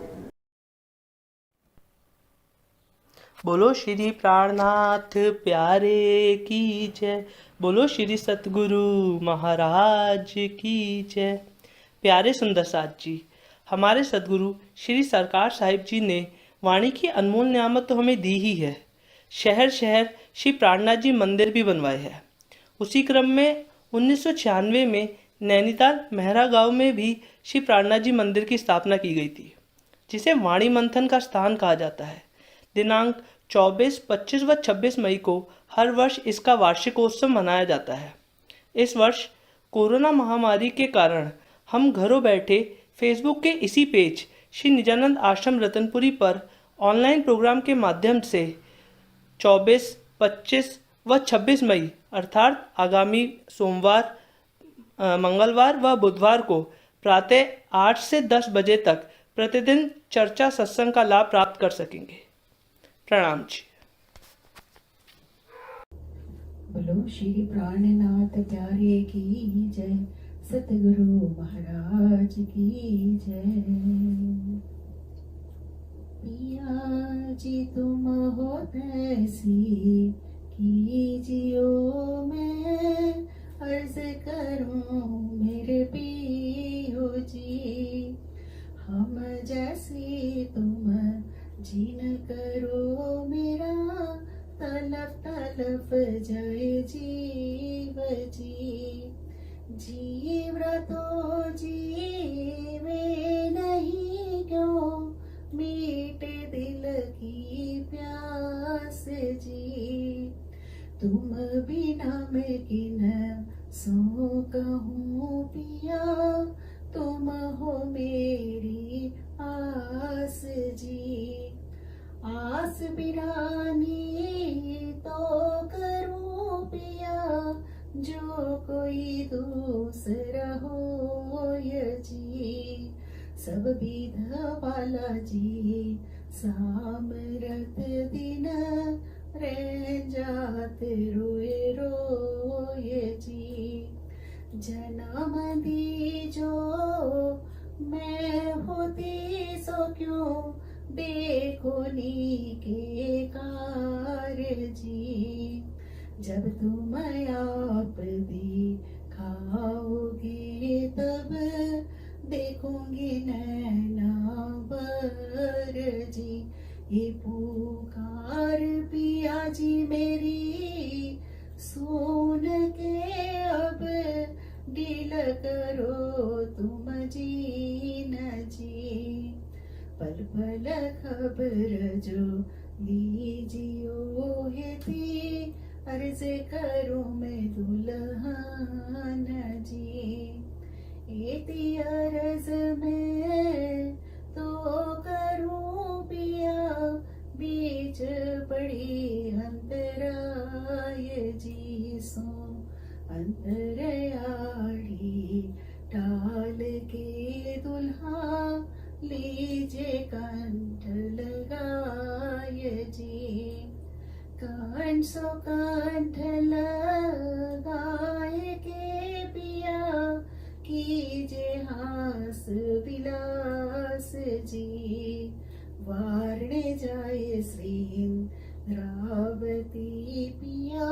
बोलो श्री प्राणनाथ प्यारे की जय, बोलो श्री सतगुरु महाराज की जय। प्यारे सुंदर साथ जी, हमारे सदगुरु श्री सरकार साहिब जी ने वाणी की अनमोल नियामत तो हमें दी ही है, शहर शहर श्री प्राणनाथ जी मंदिर भी बनवाए हैं। उसी क्रम में 1996 में नैनीताल मेहरा गांव में भी श्री प्राणनाथ जी मंदिर की स्थापना की गई थी, जिसे वाणी मंथन का स्थान कहा जाता है। दिनांक 24, 25 व 26 मई को हर वर्ष इसका वार्षिकोत्सव मनाया जाता है। इस वर्ष कोरोना महामारी के कारण हम घरों बैठे फेसबुक के इसी पेज श्री निजानंद आश्रम रतनपुरी पर ऑनलाइन प्रोग्राम के माध्यम से 24, 25 व 26 मई अर्थात आगामी सोमवार, मंगलवार व बुधवार को प्रातः 8 से 10 बजे तक प्रतिदिन चर्चा सत्संग का लाभ प्राप्त कर सकेंगे। प्रणाम जी। बोलो श्री प्राणनाथ प्यारे की जय, सतगुरु महाराज की जय। पिया जी तुम हो तैसी कीजियो, मैं अर्ज करूं मेरे पियो जी। हम जैसी तुम जीन करो, मेरा तलफ तलफ जय जीव जी। जीव तो जीवे नहीं क्यों, मीटे दिल की प्यास जी। तुम बिना मैं किन सो कहूँ पिया, तुम हो मेरी आस जी। आस बिरानी तो करूँ पिया, जो कोई दूसरा हो जी। सब विध वाला जी, सामरत दिन रह जात रोए रोए जी। जन्म दी जो मैं होती सो क्यों, देखो नी के कार जी। जब तुम आप दिखाओगे तब देखूंगी नैना बर जी। ये पुकार पिया जी मेरी सुन के अब दिल करो तुम जी न जी। पल पल खबर जो लीजियो है थी, अर्ज करूं मैं दुल्हन जी। एती अर्ज में तो करूं पिया, बीच पड़ी अंतराय जी सो। अंतरयाड़ी टाल के दुल्हा, लीजे कंठ लगाय जी। कंठ सो कंठ लगाए के पिया, कीजे हास विलास जी। वारणे जाए श्री रावती पिया,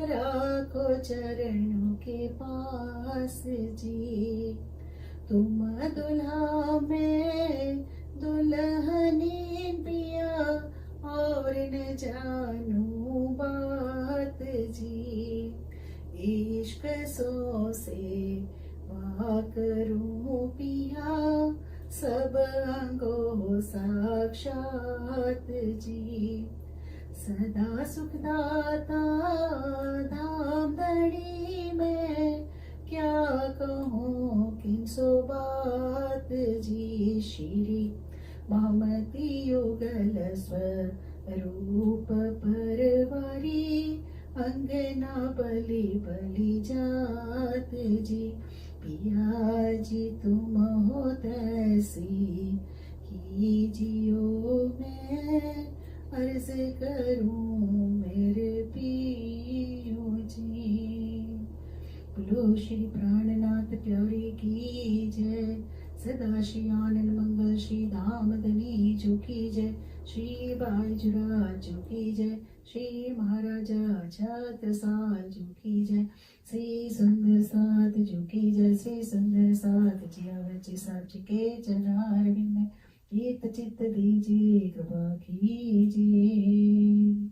राखो चरणों के पास जी। तुम दुल्हा में दुल्हनी पिया, और न जानू बात जी। इश्क सो से वाह करूं पिया, सब अंगो साक्षात जी। सदा सुखदाता धाम धड़ी में, क्या कहूँ किन सो बात जी। श्री ममती युगल स्वरूप परवारी, अंगना बलि बलि जात जी। पिया जी तुम हो तैसी कीजियो, मैं अर्ज करूं मेरे पियो जी। बोलो श्री प्राणनाथ प्यारे की जय। सदा श्री आनंद मंगल श्री धाम धनी जो की जय। श्री बाजूराज जो की जय। श्री महाराजा छत्रसाल जो की जय। श्री सुंदर साथ जो की जय। श्री सुंदर साथ जिया बच्चे साथ के चरणार में, चित दीजिए कृपा कीजिए।